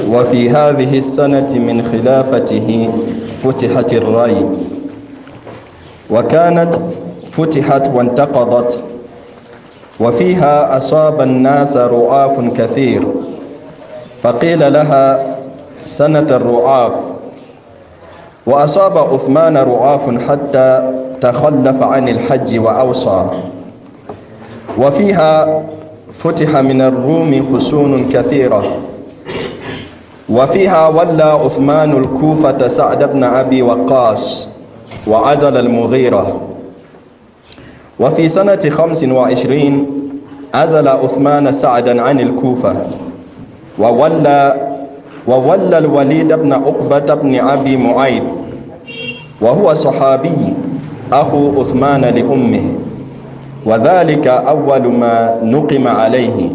وفي هذه السنة من خلافته فتحت الري، وكانت فتحت وانتقضت، وفيها أصاب الناس رعاف كثير، فقيل لها سنة الرعاف. وأصاب عثمان رعاف حتى تخلف عن الحج وأوصى. وفيها فتح من الروم حصون كثيرة. وفيها ولى عثمان الكوفة سعد بن أبي وقاص وعزل المغيرة. وفي سنة 25 عزل عثمان سعدا عن الكوفة، وولى الوليد بن عقبة بن أبي معيط، وهو صحابي أخو عثمان لأمه، وذلك أول ما نقم عليه،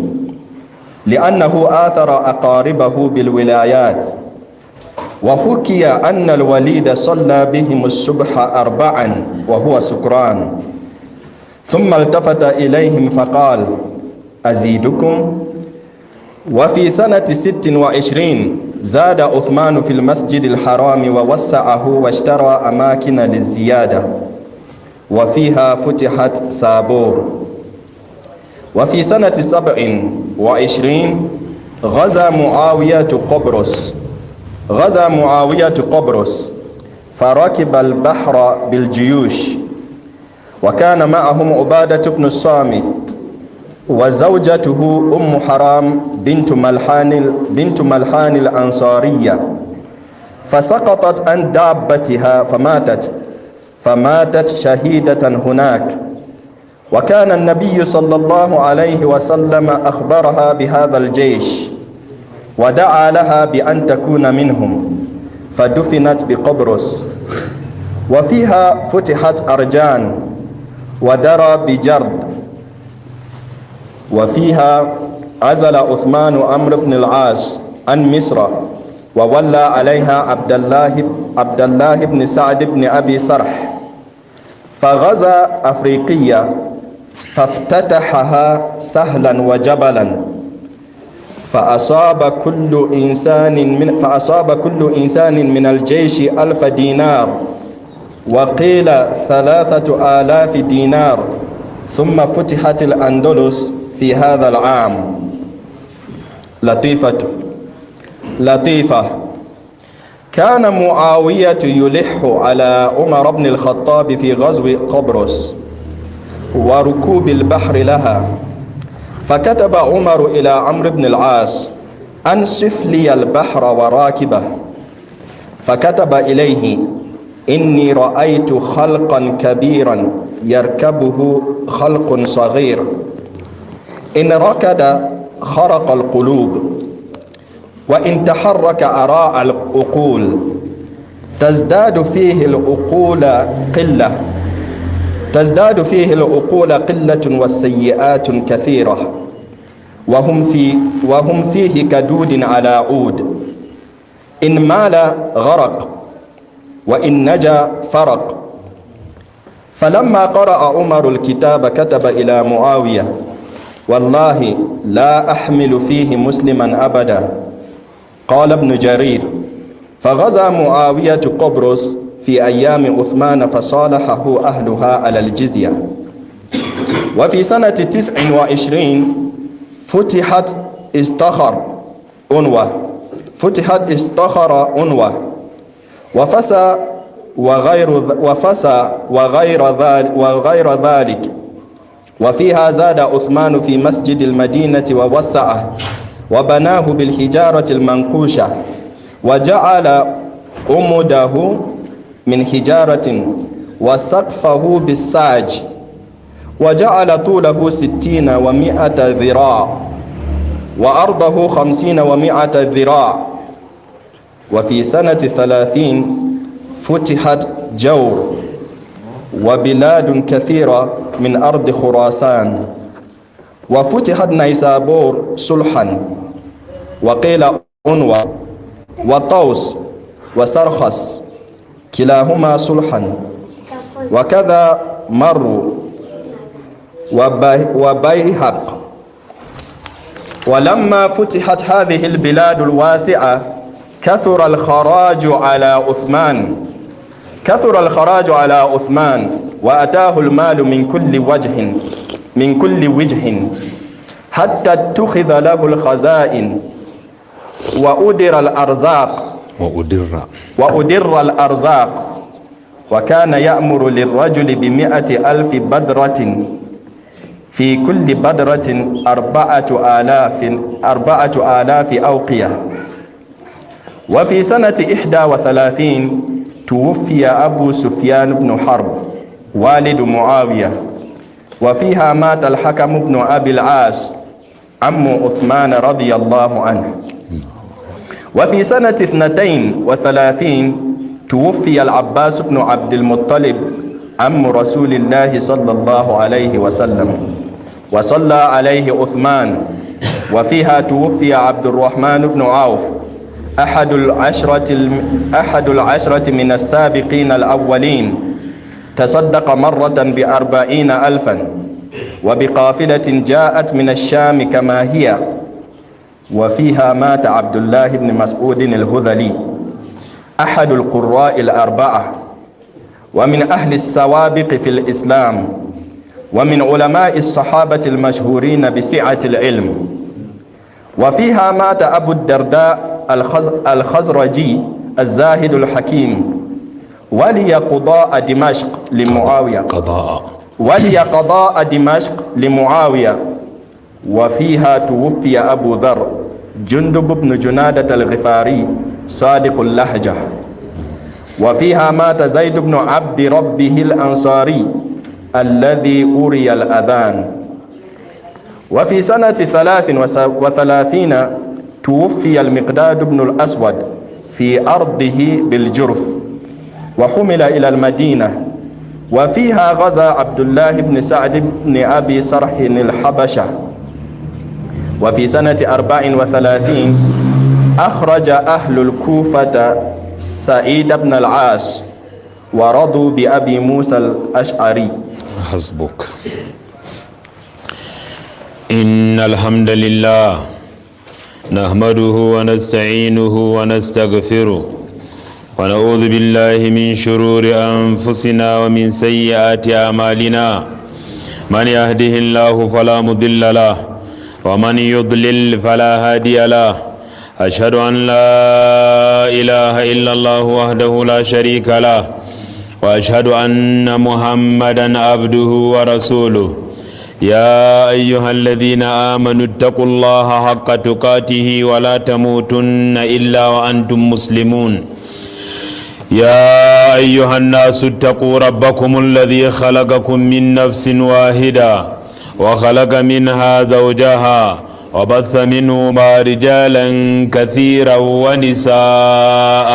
لأنه آثر أقاربه بالولايات. وحكي أن الوليد صلى بهم الصبح 4 وهو سكران، ثم التفت إليهم فقال: أزيدكم؟ وفي سنة 26 زاد عثمان في المسجد الحرام ووسعه واشترى أماكن للزيادة، وفيها فتحت سابور. وفي سنة 27 غزا معاوية قبرص فركب البحر بالجيوش، وكان معهم عبادة بن الصامت وزوجته أم حرام بنت ملحان الأنصارية، فسقطت عن دابتها فماتت شهيدة هناك. وكان النبي صلى الله عليه وسلم أخبرها بهذا الجيش، ودعا لها بأن تكون منهم، فدفنت بقبرص. وفيها فتحت أرجان ودرى بجرد. وفيها عزل عثمان عمرو بن العاص عن مصر، وولى عليها عبد الله بن سعد بن أبي سرح، فغزا أفريقيا فافتتحها سهلا وجبلا، فأصاب كل إنسان من الجيش 1000 دينار، وقيل 3000 دينار. ثم فتحت الأندلس في هذا العام. لطيفة: كان معاوية يلح على عمر بن الخطاب في غزو قبرص وركوب البحر لها، فكتب عمر إلى عمرو بن العاص: أنصف لي البحر وراكبه. فكتب إليه: إني رأيت خلقا كبيرا يركبه خلق صغير، إن ركض خرق القلوب، وإن تحرك أراع العقول، تزداد فيه العقول قلة والسيئات كثيرة، وهم فيه كدود على عود، إن مال غرق، وإن نجا فرق. فلما قرأ عمر الكتاب كتب إلى معاوية: والله لا أحمل فيه مسلما أبدا. قال ابن جرير: فغزا معاوية قبرص في أيام عثمان فصالحه أهلها على الجزية. وفي سنة 29 فتحت استخر أنوة وفسى وغير ذلك. وفيها زاد عثمان في مسجد المدينة ووسعه، وبناه بالحجارة المنقوشة، وجعل عمده من حجارة وسقفه بالساج، وجعل طوله 60 و100 ذراع، وأرضه 50 و100 ذراع. وفي سنة 30 فتحت جور وبلاد كثيرة من أرض خراسان، وفتحت نيسابور صلحا، وقيل عنوة وطوس وسرخس كلاهما صلحا، وكذا مر وبيهق ولما فتحت هذه البلاد الواسعة كثر الخراج على عثمان وأتاه المال من كل وجه حتى اتخذ له الخزائن وأدر الأرزاق وكان يأمر للرجل ب100,000 بدرة في كل بدرة 4,000 أوقية. وفي سنة 31 توفي أبو سفيان بن حرب والد معاوية، وفيها مات الحكم بن أبي العاص عم عثمان رضي الله عنه. وفي سنة 32 توفي العباس بن عبد المطلب عم رسول الله صلى الله عليه وسلم وصلى عليه عثمان. وفيها توفي عبد الرحمن بن عوف أحد العشرة من السابقين الأولين، تصدق مرة ب40,000 وبقافلة جاءت من الشام كما هي. وفيها مات عبد الله بن مسعود الهذلي أحد القراء الأربعة ومن أهل السوابق في الإسلام ومن علماء الصحابة المشهورين بسعة العلم. وفيها مات أبو الدرداء الخزرجي الزاهد الحكيم ولي قضاء دمشق لمعاوية. وفيها توفي أبو ذر جندب بن جنادة الغفاري صادق اللهجة. وفيها مات زيد بن عبد ربه الأنصاري الذي أري الأذان. وفي سنة 33 توفي المقداد بن الأسود في أرضه بالجرف وحمل إلى المدينة. وفيها غزا عبد الله بن سعد بن أبي سرح الحبشة. وفي سنة 34 أخرج أهل الكوفة سعيد بن العاص ورضوا بأبي موسى الأشعري. حسبك. إن الحمد لله نحمده ونستعينه ونستغفره ونعوذ بالله من شرور أنفسنا ومن سيئات أعمالنا. من يهده الله فلا مضل له ومن يضلل فلا هادي له. أشهد أن لا إله إلا الله وحده لا شريك له وأشهد أن محمدا عبده ورسوله. يا أيها الذين آمنوا اتقوا الله حق تقاته ولا تموتن إلا وأنتم مسلمون. يا أيها الناس اتقوا ربكم الذي خلقكم من نفس واحدة وخلق منها زوجها وبث منهما رجالا كثيرا ونساء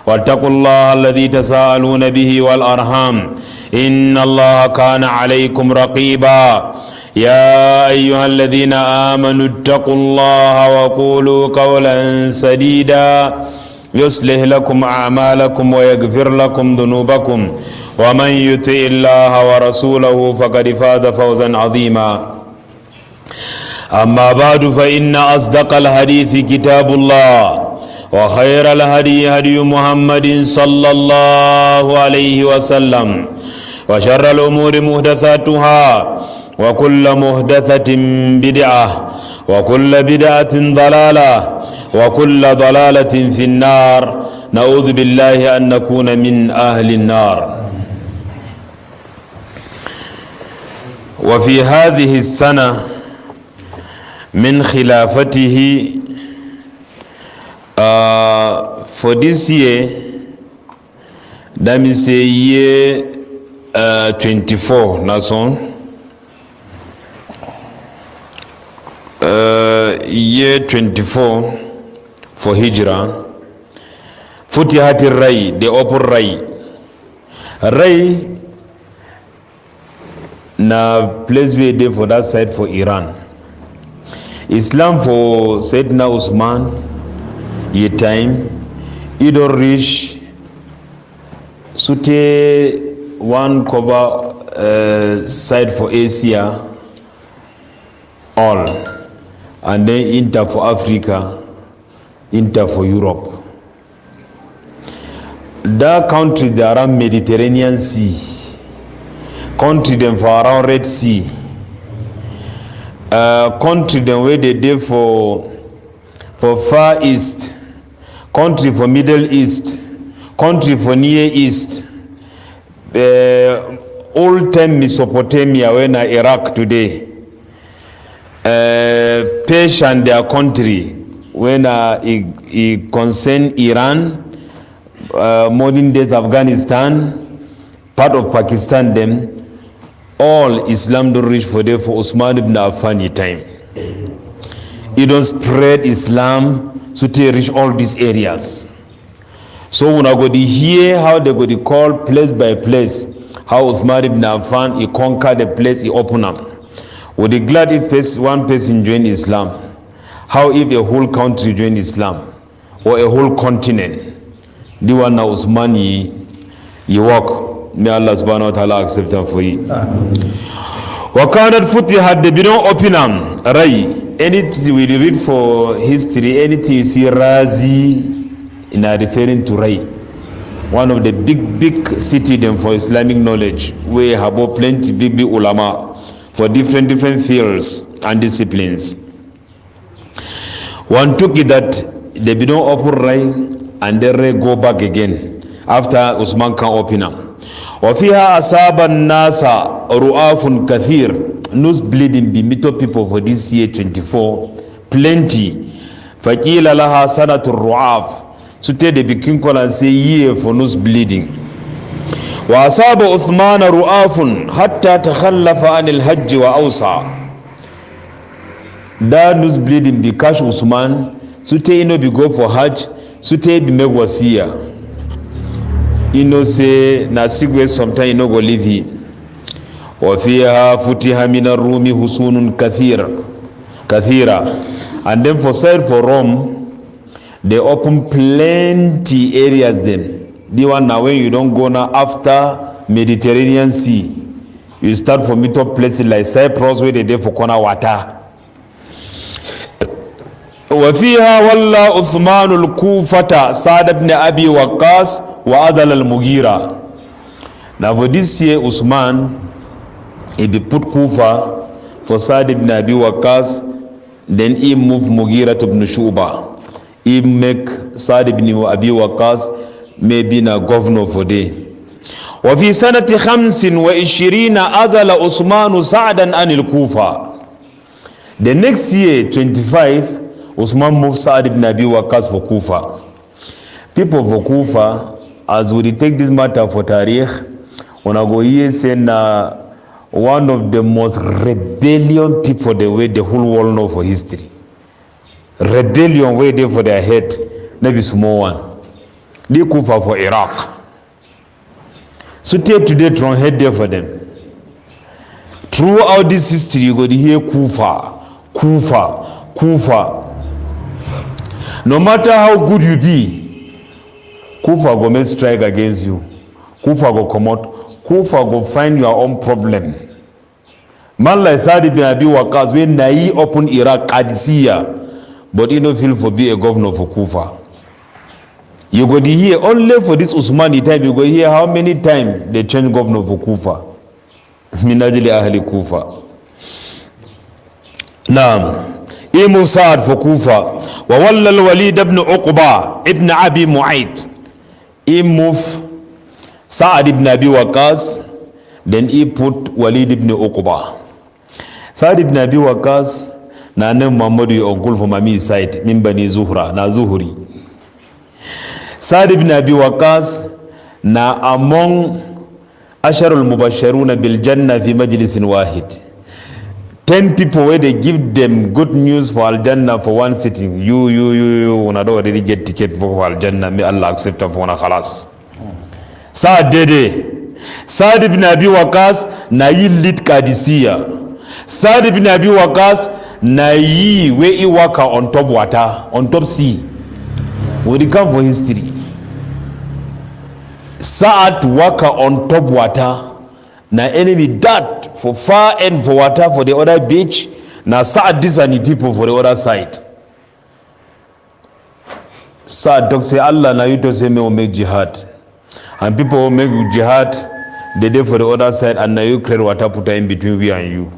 واتقوا الله الذي تساءلون به والأرحام إن الله كان عليكم رقيبا. يا أيها الذين آمنوا اتقوا الله وقولوا قولا سديدا يصلح لكم أعمالكم ويغفر لكم ذنوبكم ومن يطع الله ورسوله فقد فاز فوزا عظيما. أما بعد فإن أصدق الحديث كتاب الله وخير الهدي هدي محمد صلى الله عليه وسلم وشر الأمور محدثاتها وكل محدثة بدعة وكل بدعة ضلالة وكل ضلالة في النار. نعوذ بالله أن نكون من أهل النار. وفي هذه السنة من خلافته for this year, that means year 24 nason year 24 for Hijrah. Futihati Rai, the open Rai na place we dey for that side for Iran. Islam for Sayyidina Usman ye time it don't reach sute one cover side for Asia all and then Inter for Africa, Inter for Europe. That country they around Mediterranean Sea, country them for around Red Sea, country them where they did for Far East, country for Middle East, country for Near East, old time Mesopotamia, when Iraq today, Persia and their country, when it concern Iran, modern days Afghanistan, part of Pakistan, them, all Islam don't reach for them for Uthman ibn Affan time. It don't spread Islam so to reach all these areas. So when I go to hear how they go to call place by place, how Uthman ibn Affan, he conquered the place, he opened them. Would be glad if one person join Islam. How if a whole country join Islam, or a whole continent? The one now Uthman he walk. May Allah subhanahu wa ta'ala accept them for you. وَكَانَتْ فُتِحَتْ they don't open them. Right. Anything we read for history, anything you see Razi, in referring to Rai, one of the big city them for Islamic knowledge, where have plenty big ulama for different fields and disciplines. One took it that they don't open Rai and then Rai go back again after Usman can open them. وَفِيهَا أَصَابَ النَّاسَ رُؤَافٌ كَثِيرٌ Nose bleeding be meet up people for this year 24 plenty. فَقِيلَ لَهَا سَنَةُ الرُّعَافِ So today they begin call and say year for nose bleeding. وَأَصَابَ عُثْمَانَ رُؤَافٌ حَتَّى تَخَلَّفَ عَنِ الْحَجِّ وَأَوْسَى That nose bleeding be cash Usman. So today you be go for Hajj. So today be make wasiya. Say na sigwe sometime go live here. وَفِيهَا فُتِحَ مِنَ الرُّومِ حُصُونٌ كَثِيرًا And then for side for Rome, they open plenty areas then. The one now when you don't go now after Mediterranean Sea, you start from meet up places like Cyprus where they there for corner water. وَفِيهَا وَاللَّا عُثْمَانُ الْكُوفَةَ سَعْدَ بْنِ أَبِي وَقَّاسٍ وَأَذَلَ الْمُغِيرَةِ Now for this year, Usman, he be put Kufa for Sa'd ibn Abi Waqqas, then he move Mughira ibn Shu'ba. He make Sa'd ibn Abi Waqqas maybe na governor for day. وفي سنة 25 أذل عثمان سعدا عن الكوفة. The next year 25 Usman moved Sa'd ibn Abi Waqqas for Kufa. People for Kufa, as we take this matter for Tarikh, when I go here saying one of the most rebellion people the way the whole world know for history. Rebellion way there for their head, maybe small one. They Kufa for Iraq. So take today tron head there for them. Throughout this history, you go to hear Kufa. No matter how good you be, Kufa go make strike against you. Kufa go come out. Kufa go find your own problem. Man like Sa'd ibn Abi Waqqas when Nai open Iraq Qadisiyah, but he no feel for be a governor for Kufa. You go to hear only for this Usmani time. You go hear how many times they change governor for Kufa. Minajili ahli Kufa. Naam. Imu Sa'ad for Kufa. وَوَلَّ الْوَلِيدَ ibn Uqba ibn Abi Mu'ayt. He moved Sa'ad ibn Abi Waqqas, then he put Walid ibn Uqba. Sa'ad ibn Abi Waqqas na nan Muhammadu uncle from Mami side min Bani Zuhra na Zuhuri. Sa'ad ibn Abi Waqqas na among Asharul Mubashsharuna bil Jannah fi majlisin wahid. 10 people where they give them good news for Al-Jannah for one sitting. You when I don't already get ticket for Al-Jannah, may Allah accept them for one khalas. Sa'ad Dede, Sa'ad ibn Abi Waqqas na yi lead Qadisiyah. Sa'ad ibn Abi Waqqas na yi where he work on top water, on top sea. When they come for history, Sa'ad work on top water. Na enemy that for far end for water for the other beach. Now Sa'ad these are the people for the other side. Sa'ad talk say Allah na you to say me will make jihad. And people will make jihad the day for the other side, and now you create water put in between we and you.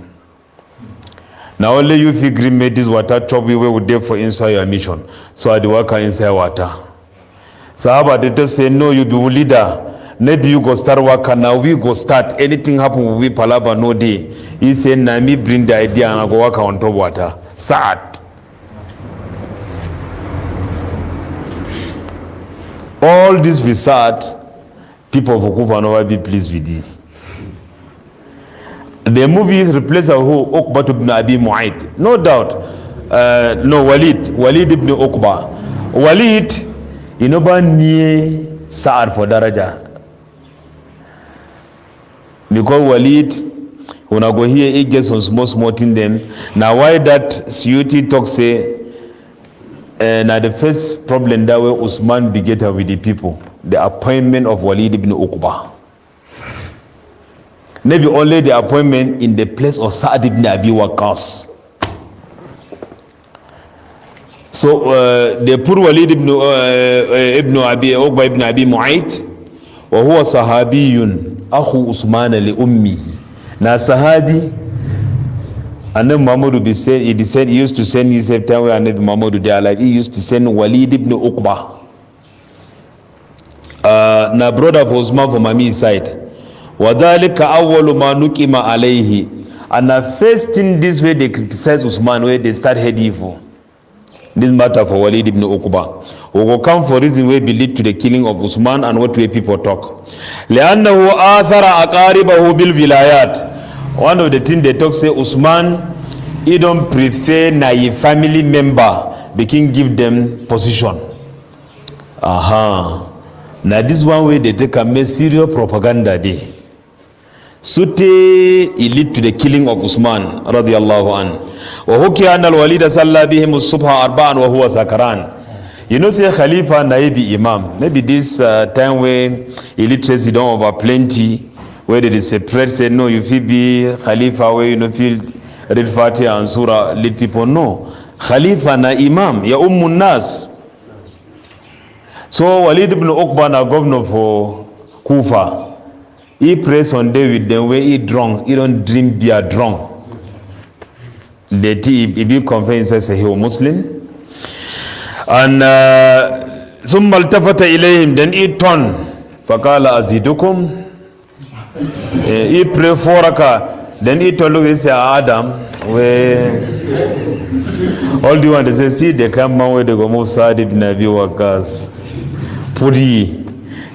Now only you figure make this water chop we will there for inside your mission. So I do work inside water. Sahaba they just say no, you be leader. Maybe you go start working now. We go start. Anything happen we palaba no day. He say na me bring the idea and I go work on top water. Sa'ad. All this we sad. People of Kufa no be pleased with it. The movie is replaced who Uqba ibn Abi Mu'ayt. No doubt. No Walid ibn Uqba. Walid, you know, near Sa'ad for daraja. Because Walid, when I go here, it gets on small thing them. Now why that Suyuti talk say, now the first problem that way Usman beget with the people, the appointment of Walid ibn Uqba. Maybe only the appointment in the place of Sa'ad ibn Abi Waqqas. So they put Walid ibn Abi Uqba ibn Abi Mu'ayt, wa huwa sahabiyun akhu Usman li ummi. Na sahabi, and then Muhammad be said he used to send his time where Nabi Muhammad they are like he used to send Walid ibn Uqba. Na brother of Usman from Mami's side. وَذَلِكَ أَوَّلُ مَا نُكِمَ عَلَيْهِ. And the first thing this way they criticize Usman, where they start heading for this matter for Walid ibn Uqba. We will come for reason where lead to the killing of Usman and what way people talk. لأنه آثر أقاربه بالولايات. One of the things they talk say Usman, he don't prefer na family member, they can give them position. Now this one way they take a make serious propaganda day. Sute it lead to the killing of Usman radiyallahu an. Wa hukiya anna al-Walid salla bihim as-subha arba'an wa huwa sakaran. You know say Khalifa naibi imam. Maybe this time where illiteracy don't over plenty, where they separate say no you feel be Khalifa where you know feel read Fatiha and Surah lead people. No. Khalifa na imam ya ummun nas. So Walid ibn Uqba na governor for Kufa. He prays on day with them where he drunk. He don't drink beer drunk. If you confess as a Muslim. And ثم التفت إليهم, then he turned. فقال أزيدكم. He pray for raka. Then he told us Adam where all you want to say see they come out where they go Musa ibn Abi Waqqas. Puri.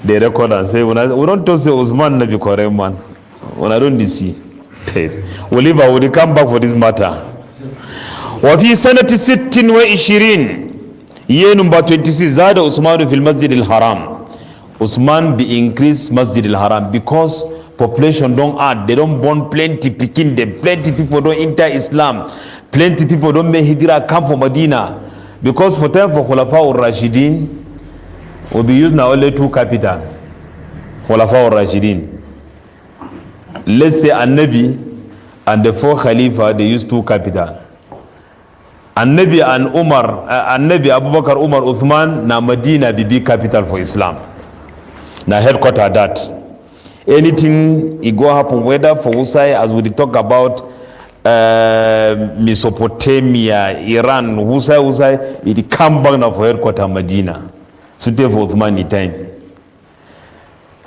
They record and say, we don't talk say Usman Nabi correct man. When I don't see. We'll come back for this matter. وفي سنة 26 year number 26 زاد عثمان في المسجد الحرام. Usman be increased Masjid al-Haram because population don't add, they don't born plenty picking them, plenty people don't enter Islam, plenty people don't make hijrah come from Medina, because for time for Khalifa al-Rashidin will be used now only two capital. Khalifa al-Rashidin. Let's say An-Nabi and the four Khalifa, they use two capital. An-Nabi and Umar, An-Nabi, Abu Bakr, Umar, Uthman, na Medina be big capital for Islam. Na headquarter that. Anything it go happen, whether for Usai, as we talk about Mesopotamia, Iran, Usai, it come back now for headquarter Medina. So therefore Uthman time.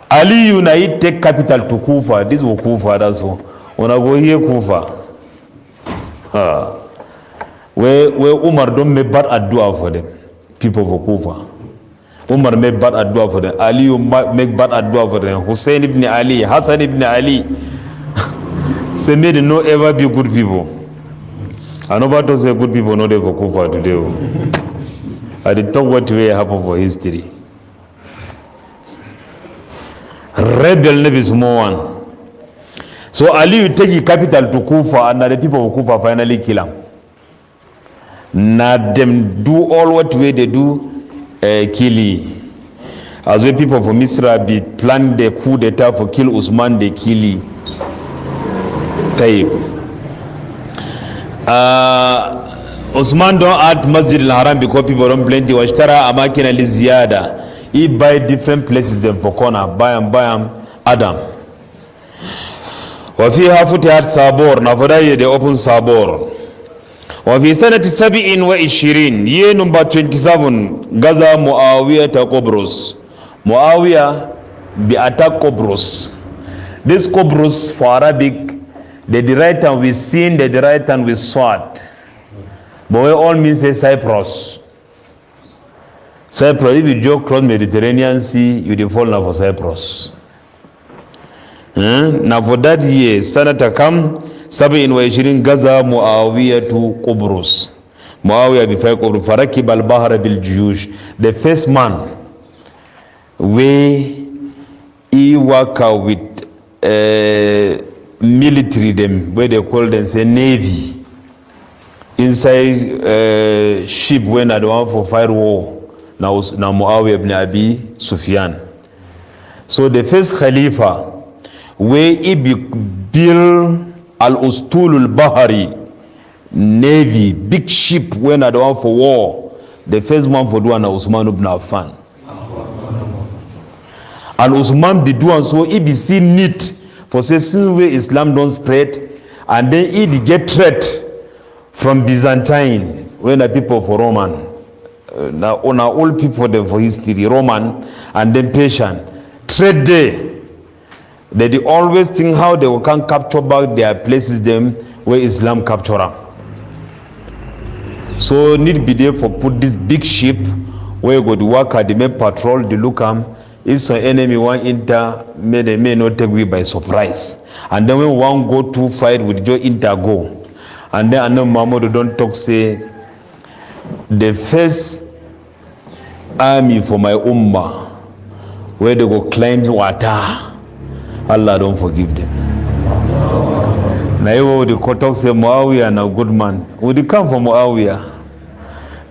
Ali Unite take capital to Kufa. This was Kufa, that's all. When I go here, Kufa. Where Umar don't make bad addu'a for them. People for Kufa. Umar make bad addu'a for them. Ali make bad addu'a for them. Hussein ibn Ali, Hassan ibn Ali. Say may they no ever be good people. I know about to say good people not there for Kufa today. I did talk what will happen for history. Rebel never small one. So Ali will take the capital to Kufa, and the people of Kufa finally kill him. Now them do all what way they do, kill. As when people from Misra be plan the coup d'etat for kill Usman, they kill. Type. Usman don't add Masjid al-Haram because people don't plenty. Washtara amakina li ziyada. He buy different places them for corner. Buy them, Adam. وفيها فتحت صابور. نفدا they open صابور. وفي سنة 27 year number 27 غزا معاوية قبرص. Muawiyah be attack Qobrus. This Qobrus for Arabic, they write and with sin, they write and with sword. But we all means Cyprus. Cyprus, if you joke cross Mediterranean Sea, you default now for Cyprus. Now for that year, Sanata come, 27 Gaza Muawiyah to Qobrus. Muawiyah before Qobrus, Farakib al-Bahra bil-Juyush. The first man where he work out with military them, where they call them say navy, inside ship when I don't for fire war. Now Muawiyah ibn Abi Sufyan. So the first Khalifa where he build al-Ustul al-Bahari navy, big ship when I don't for war. The first one for doing Uthman ibn Affan. And Usman be doing so, he be seen neat for say since way Islam don't spread, and then he get threat from Byzantine when the people for Roman. Now all people there for history, Roman and then Persian. Threat there. They always think how they can capture back their places them where Islam capture them. So need be there for put this big ship where you go to work at the make patrol, the look if some enemy want enter, they may not take we by surprise. And then when one go to fight with Joe Inter go. And then I know Mahmoud don't talk say the first army for my ummah where they go climb water. Allah don't forgive them. Now you would talk say Muawiyah and a good man. Would you come from Muawiyah?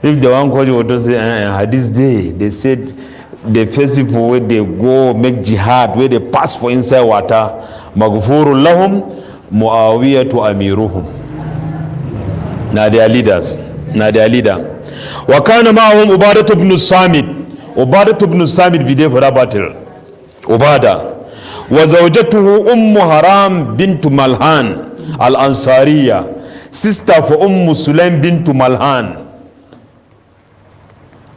If the one called you would say hadith day, they said the first people where they go make jihad, where they pass for inside water, maghfurul lahum Muawiyah to amiruhum. Now they are leaders. Now they are leader. Wa kana ma'ahum Ubadah ibn Samit. Ubadah ibn Samit be there for that battle. Ubadah. Wa zawjatuhu Haram bint Malhan al-Ansariya, sister for Sulaim bint Malhan.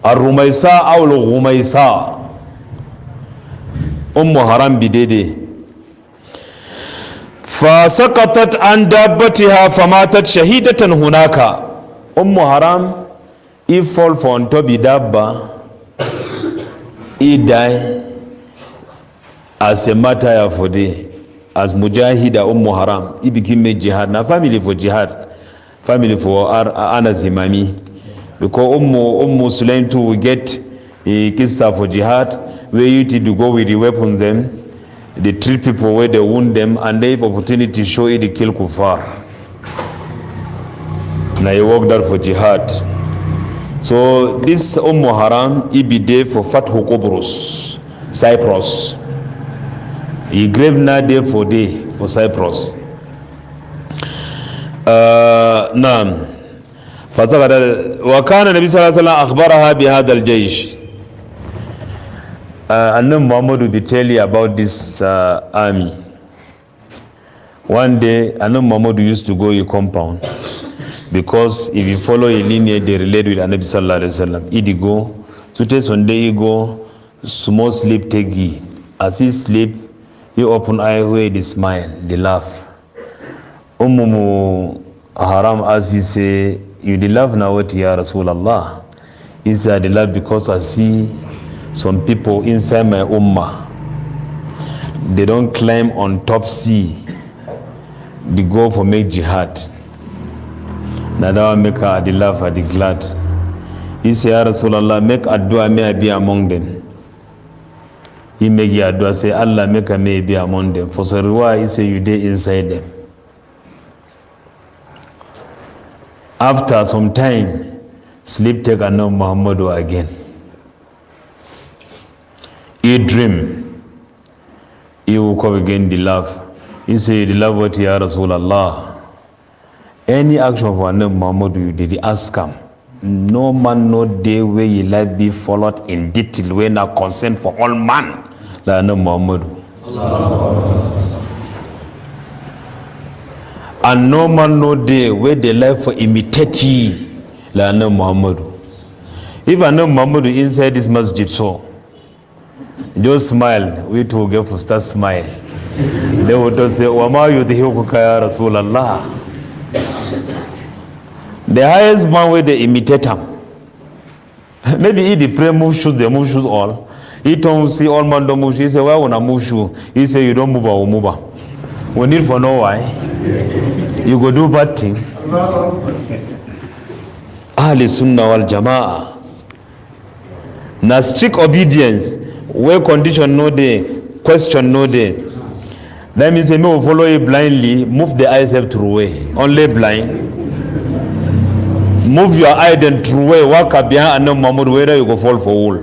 الرميساء أو الغميساء حرام بديدي فسقطت عن دابتها فماتت شهيدة هناك. حرام he fall for on top dabba, he die as a martyr for day, as mujahida haram. He became a jihad. Now family for jihad, family for Anas Imami. Because Sulaim too will get a kista for jihad, where you need to go with the weapons them, they treat people where they wound them, and they have opportunity to show it to kill kuffar. Now you work there for jihad. So this Haram, he be there for Fathu Qobrus, Cyprus. He grave now there for day for Cyprus. Now. وكان النبي صلى الله عليه وسلم أخبرها بهذا الجيش. And then Muhammad will be telling you about this army. One day, Muhammad used to go to compound, because if you follow a lineage, they relate with Nabi sallallahu alaihi wasallam. He go, so take one day he go, small sleep take he. As he sleep, he open eye where they smile, they laugh. Haram as he say, you the love now what ya Rasulallah? He said the love because I see some people inside my ummah. They don't climb on top sea. They go for make jihad. Now that one make her the love or the glad. He said, Ya Rasulallah, make adua may I be among them. He make ya adua say Allah make I may be among them. For Sarwa he say you dey inside them. After some time, sleep take another Muhammadu again. He dream. He will come again the love. He say, the love what ya Rasulallah. Any action for Anabi Muhammad you did, ask him. No man no day where you life be followed in detail when a consent for all man. La Anabi Muhammad. And no man no day where they life for imitate ye. La Anabi Muhammad. If Anabi Muhammad inside this masjid so, just smile. We too get to start smile. They would just say, Wama yudhihuka ya Rasulallah. The highest man where they imitate him. Maybe he the pray move shoes, they move shoes all. He don't see all man don't move shoes. He say, why wanna move shoe? He say, you don't move, I will move. We need for know why. You go do bad thing. Ahli Sunnah wal Jama'ah. Na strict obedience, where condition no day, question no day. That means me will follow you blindly, move the eyes have through way. Only blind. Move your eye then through way, walk up behind Anabi Muhammad, whether you go fall for all.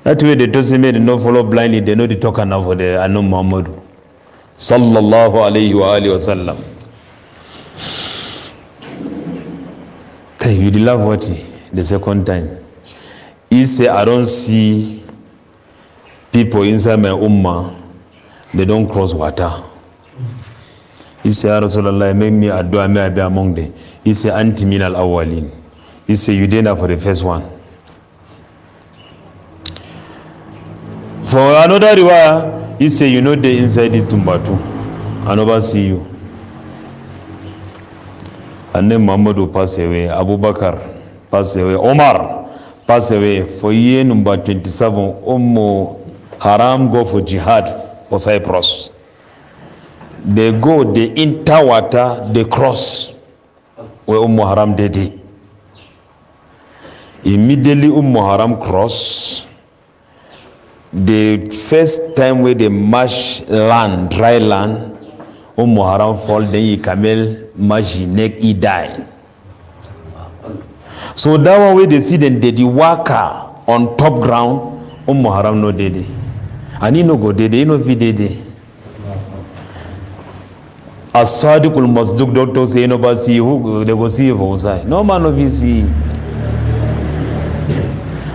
That way they just say they no follow blindly, they know they talk enough for the Anabi Muhammad. Sallallahu alayhi wa alihi wa sallam. You love what the second time. He say, I don't see people inside my ummah, they don't cross water. He say, Ya Rasulallah, make me addu'a, may I be among them. He say, Anti min al-awwalin. He say, you didn't for the first one. For another riwayah, he say, you know the inside is Tumbatu. I never see you. And then Muhammad will pass away, Abu Bakr pass away, Omar pass away. For year number 27, Haram go for jihad for Cyprus. They go, they enter water, they cross where Haram did. Immediately Haram cross. The first time where they march land, dry land, Haram fall, then he camel march neck, he die. So that one where they see them, they waka on top ground, Haram no dede. And he no go dede, he no fi dede. As-Sadiq al-Masduq doctor say nobody see who they go see for outside. No man of see.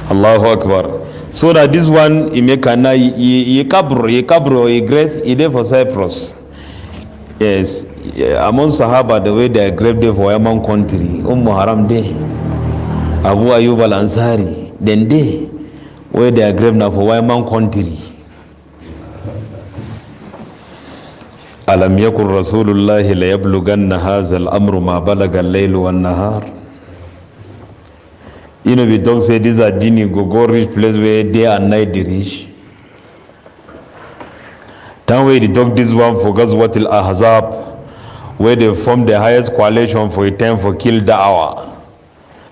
Allahu Akbar. So that this one he make an he kabro, he great, he there for Cyprus. Yes, among Sahaba the way they are great there for Yaman country. Haram day. Abu Ayyub al-Ansari. Then they where they are great now for Yaman country. ألم يكن رسول الله ليبلغن هذا الأمر ما بلغ الليل والنهار. You know, we don't say these are dini go reach place where day and night they reach. Then we talk this one for Ghazwat al-Ahzab, where they formed the highest coalition for a time for kill Da'wah.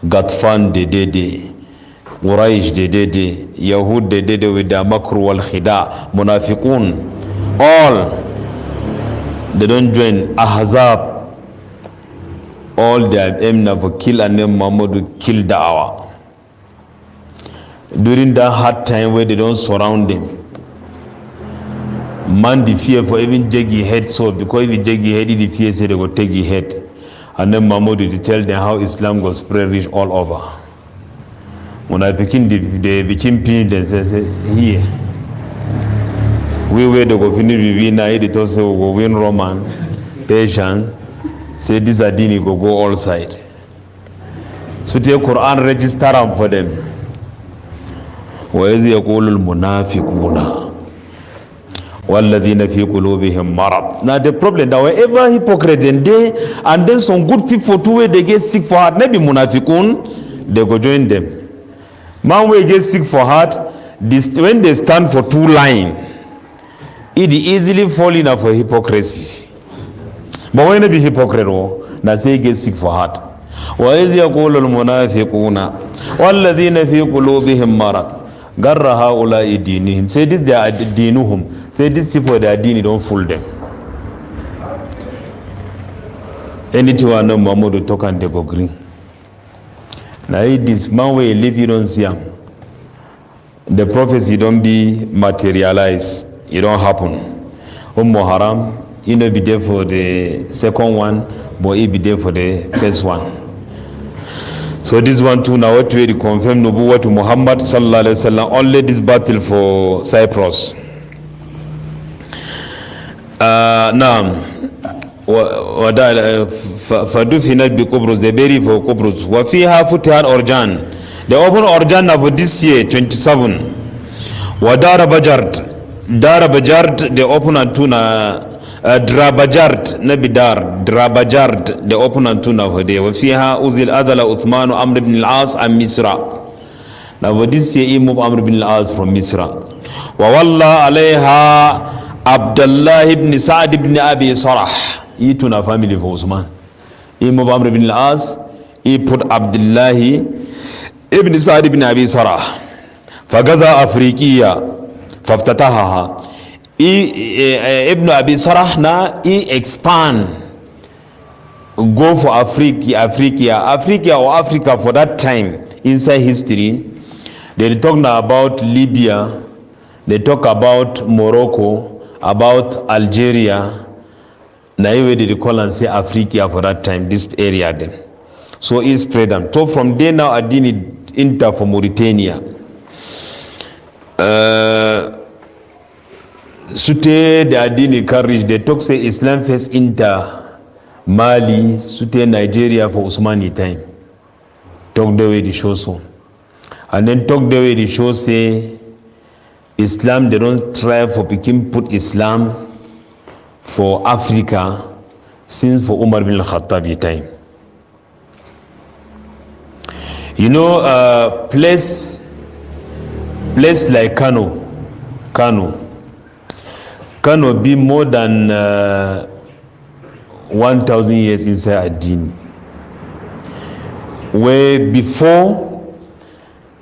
Ghatfan they did it, Quraysh they did it, Yahud they did it with their makr wal khida, Munafiqun, all. They don't join Ahzab. All their aim now for kill and then Muhammad will kill Da'wah. During that hard time where they don't surround them, man the fear for even jaggy head so because if you jaggy head the fear say they go take your head. And then Muhammad will tell them how Islam goes spread rich all over. When I begin they became they say here. We were the go finish we win now, it also go win Roman, Persian, say this are dini go all side. So the Quran register them for them. وَإِذْ يَقُولُ الْمُنَافِقُونَ وَالَّذِينَ فِي قُلُوبِهِمْ مَرَضٌ. Now the problem that wherever hypocrite and then some good people too where they get sick for heart, maybe munafiqun, they go join them. Man where get sick for heart, when they stand for two lines, it easily fall in for hypocrisy. But when they be hypocrite, they say get sick for heart. وَإِذْ يَقُولُ الْمُنَافِقُونَ وَالَّذِينَ فِي قُلُوبِهِمْ مَرَضٌ غَرَّ هَؤُلَاءِ دِينِهِمْ. Say this they are dinuhum. Say these people they are dini, don't fool them. Anything I know Muhammad will talk and they go green. Now this man where you live you don't see him. The prophecy don't be materialized. It don't happen. Haram he no be there for the second one, but he be there for the first one. So this one too now what we confirm nubuwwat to Muhammad sallallahu alaihi wasallam, only this battle for Cyprus. Now فدفنت بقبرص, they bury for Qobrus. وفيها فتح Orjan, they open Orjan for this year 27. ودار بجرد, they open Antuna. Drabajard, Nabidar, Drabajard, the open Antuna for day. Wafiha Uzil Adala Uthman Amr ibn al-As and Misra. Now for this year he moved Amr ibn al-As from Misra. Wawalla alayha Abdullah ibn Sa'd ibn Abi Sarah. He too na family for Usman. He moved Amr ibn al-As, he put Abdullah ibn Sa'd ibn Abi Sarah. Fagaza Afriqiya faftatahaha. Ibn Abi Sarah na he expand, go for Africa or Africa for that time. Inside history they talk now about Libya, they talk about Morocco, about Algeria. Now where they call and say Africa for that time, this area then. So he spread them. So from there now Adini enter for Mauritania. Sute the Adini courage, they talk say Islam first enter Mali, Sute Nigeria for Usmani time. Talk the way the show so. And then talk the way the show say Islam, they don't try for Pekin put Islam for Africa since for Umar bin al-Khattabi time. You know, place like Kano be more than 1,000 years inside Adin. Where before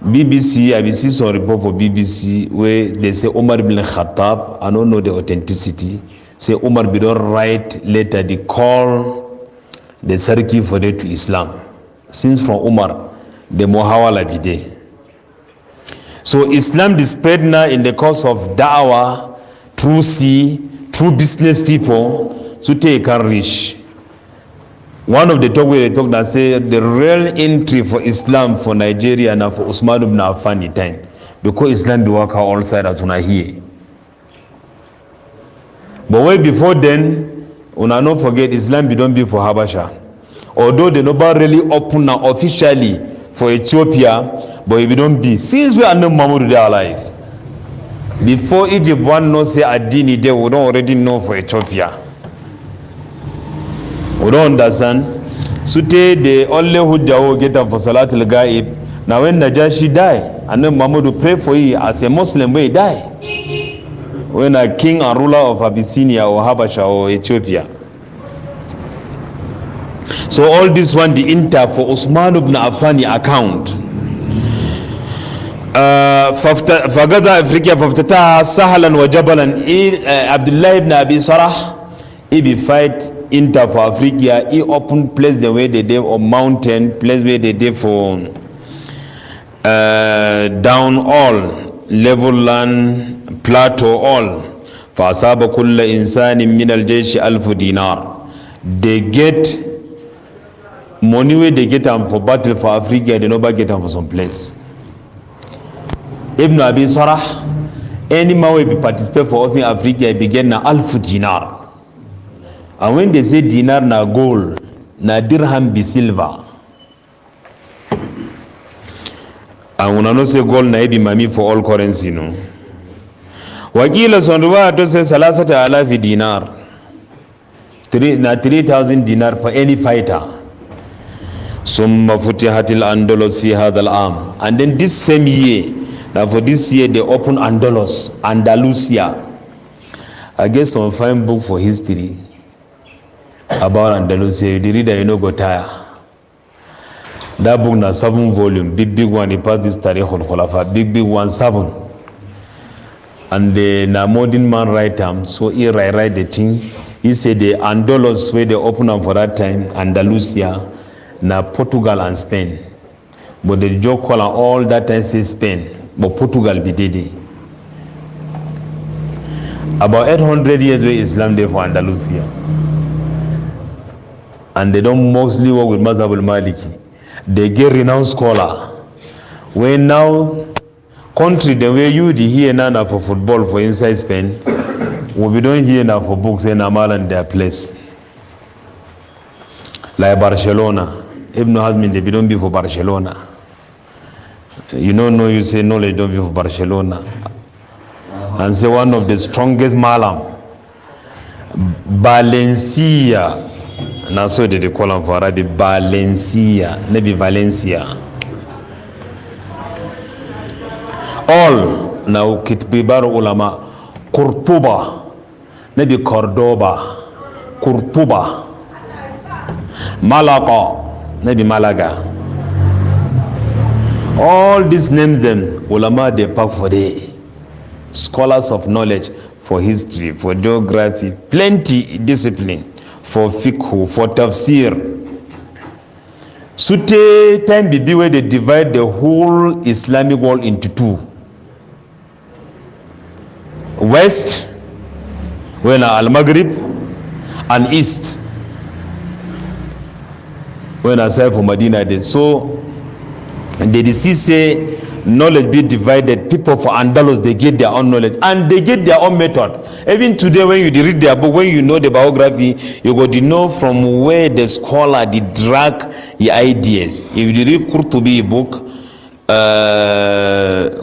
BBC, I see some report for BBC where they say Umar bin Khattab, I don't know the authenticity, say Umar bin don't write later, they call the Sarki for it to Islam. Since from Umar, the Muhawala be there. So Islam displayed now in the course of da'wah, through sea, through business people, so they can reach. One of the talk where they talk that say the real entry for Islam for Nigeria and for Uthman ibn Affan in time, because Islam be work all sides as una here. But way before then, una not forget Islam be don't be for Habasha. Although they nobody really open now officially for Ethiopia, but if we don't be, since we are no Mahmoud they are alive. Before Egypt one no say Adini they we don't already know for Ethiopia. We don't understand. So the only who they will get up for Salat al-Ghaib. Now when Najashi die, and then Mahmoud will pray for you as a Muslim way die. When a king and ruler of Abyssinia or Habasha or Ethiopia. So all this one the inter for Uthman ibn Affan account. فغزا افريقيا فافتتحها سهلا وجبلا. Abdullah ibn Abi Sarah he be fight inter for Africa. He open place the way they did or mountain place where they did for down all level land plateau all. فأصاب كل إنسان من الجيش ألف دينار. They get money where they get them for battle for Africa, they never get them for some place. Ibn Abi Sarah, any man will be participate for offering Africa, begin na alfu dinar. And when they say dinar na gold, na dirham be silver. And when I not say gold na be mami for all currency, no. Wakila sonduwa to say salasata alafi dinar. 3,000 dinar for any fighter. Summa futihatil Andalus fi hadal am. And then this same year, now for this year they open Andalusia. I guess some fine book for history about Andalusia. The reader you know go tire. That book na 7 volume, big one. He passed this TARIKH Al-KHULAFA, big one 7. And the na modern man write them, so he write the thing. He said the Andalus where they open up for that time, Andalusia, na Portugal and Spain. But the joke call all that time say Spain. But Portugal be did. About 800 years where Islam there for Andalusia. And they don't mostly work with Mazhab al-Maliki. They get renowned scholar. When now, country the way you hear now for football for inside Spain, we don't hear now for books in Amal and their place. Like Barcelona. Ibn Hazm, they don't be for Barcelona. You don't know, you say no, they don't be for Barcelona. And say one of the strongest Malam. Valencia. Now so they call them for Arabic. Valencia. Maybe Valencia. All now kitbibar ulama. Cordoba. Maybe Cordoba. Cordoba. Malaga. Maybe Malaga. All these names them ulama they pack for the scholars of knowledge, for history, for geography, plenty discipline, for fiqh, for tafsir. Sute time be where they divide the whole Islamic world into two. West, when Al-Maghrib, and East, when I say for Medina. So the disease say knowledge be divided. People for Andalus, they get their own knowledge and they get their own method. Even today when you read their book, when you know the biography, you got to know from where the scholar did drag the ideas. If you read Qurtubi book,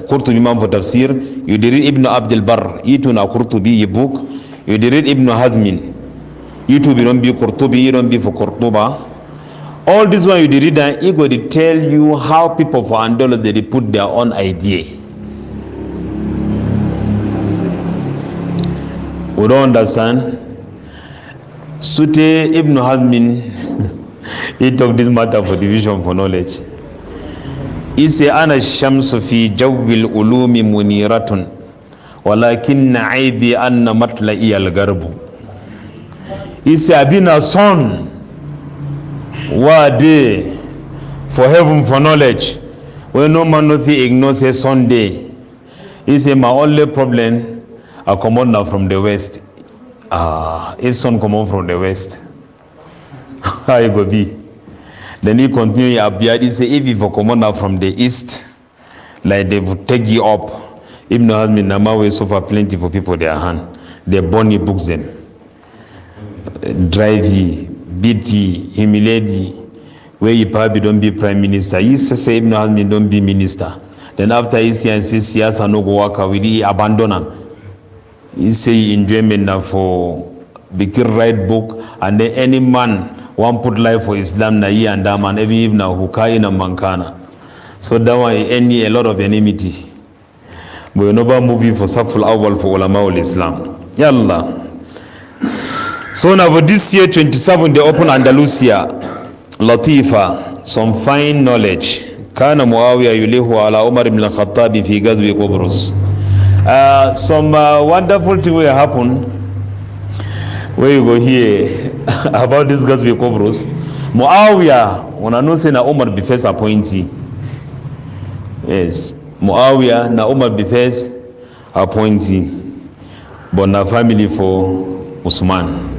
Qurtubi man for tafsir, you read Ibn Abdul Barr, itu na Qurtubi book, you read Ibn Hazmin, itu don't be Qurtubi, you don't be for Qurtuba. All this one you read and he going to tell you how people for Andalus they put their own idea. We don't understand. Sute Ibn Hazmin he took this matter for division for knowledge. He say ana shamsu fi jawwil ulumi muniratun walakinna aibi anna matla'i al-garbu. He say I've been a son what day for heaven for knowledge when no man no fit ignore say Sunday. He say my only problem I come out now from the west. If sun come out from the west, how it go be? Then he continue Abiyad. He say if you come out now from the east, like they will take you up. Ibn Hazm Nama will suffer plenty for people their hand. They burn you books them, drive you, beat ye, humiliate ye, where you probably don't be prime minister. He say Ibn Hazm don't be minister. Then after he say and says siyasa no go work with he abandon him. He say enjoyment now for Bikir write book and then any man one put life for Islam na ye and that man even if now hukai na mankana. So that one any a lot of enmity. But we never movie for Saful Awal for ulama ul Islam. Yallah. So now for this year 27 they open Andalusia, Latifa, some fine knowledge. Kana Muawiyah yulihu ala Umar ibn al-Khattab fi Ghazwi Qubrus. Some wonderful thing will happen where you go here about this Ghazwi Qubrus. Muawiyah, when I know say na Umar be first appointee. Yes, Muawiyah na Umar be first appointee, but na family for Usman.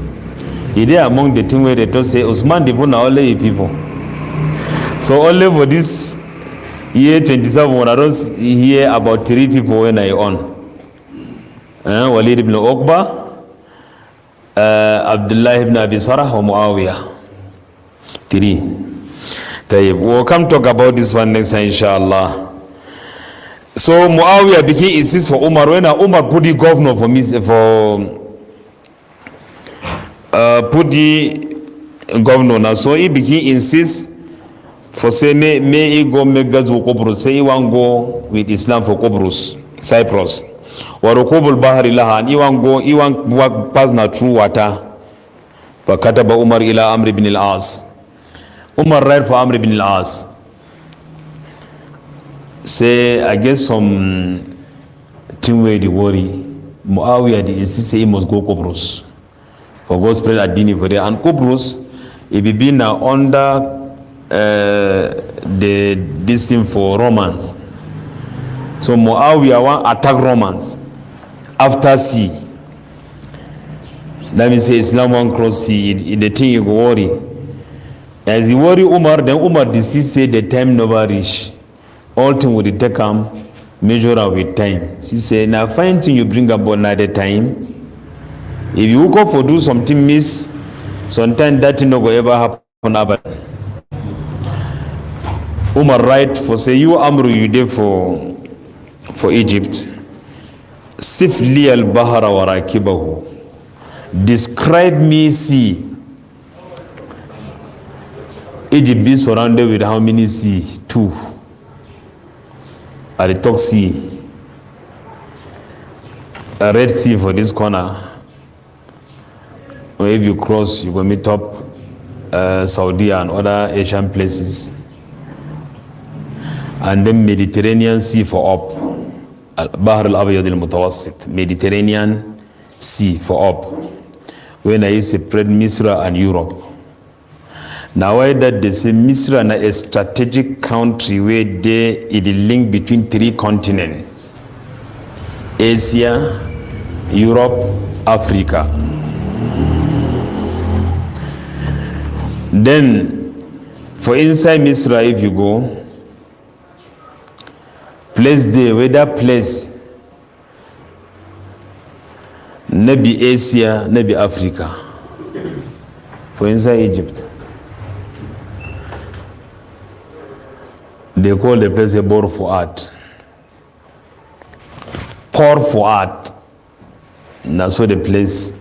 He there among the thing where they don't say Usman they put na only people. So only for this year 27 when I don't hear about 3 people when I on. Walid ibn Uqba, Abdullah ibn Abi Sarah or Muawiyah. 3. We'll come talk about this one next time inshallah. So Muawiyah became insist for Umar when Umar put the governor for me for put the governor now. So he became insist for say may he go make Ghazwa Qubrus. Say he want go with Islam for Qubrus, Cyprus. وركوب البحر لها and he want pass na through water. فكتب عمر إلى عمرو بن العاص. Umar write for Amr ibn al-As. Say I guess some thing where the worry Muawiyah the insist say he must go Qubrus for God spread ad-dini for there, and Qubrus it be been under this thing for Romans. So Muawiyah want attack Romans after sea. That means say Islam won't cross sea, the thing you go worry. As he worry Umar, then Umar deceased say the time never reach. All thing would take measure out with time. She say, now find thing you bring about another time. If you go for do something miss, sometimes that thing no go ever happen about. Umar write for say you Amru you there for Egypt. Sif li al-bahra wa rakibahu. Describe me sea. Egypt be surrounded with how many sea? 2. At the top sea. A Red Sea for this corner. Or if you cross, you go meet up Saudi and other Asian places. And then Mediterranean Sea for up. Bahr al-Abyad al-Mutawassit. Mediterranean Sea for up. When I separate Misra and Europe. Now why that they say Misra is a strategic country where they it is link between 3 continents. Asia, Europe, Africa. Then for inside Misra if you go, place there where that place maybe Asia, maybe Africa. For inside Egypt. They call the place a Bor for art. Pour for art. That's what the place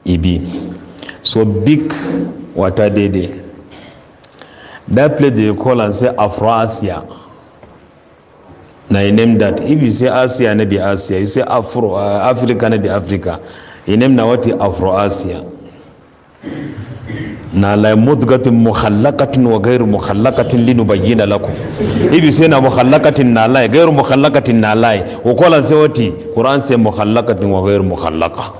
it be. So big water there. That place they call and say Afro-Asia. Now you name that. If you say Asia, maybe Asia. You say Africa, maybe Africa. You name now what is Afro-Asia. Na la mudgatin mukhallaqatin wa ghayr mukhallaqatin linubayyana lakum. If you say na mukhallaqatin na lai, ghayr mukhallaqatin na lai, we call and say what? Quran say mukhallaqatin wa ghayr mukhallaqa.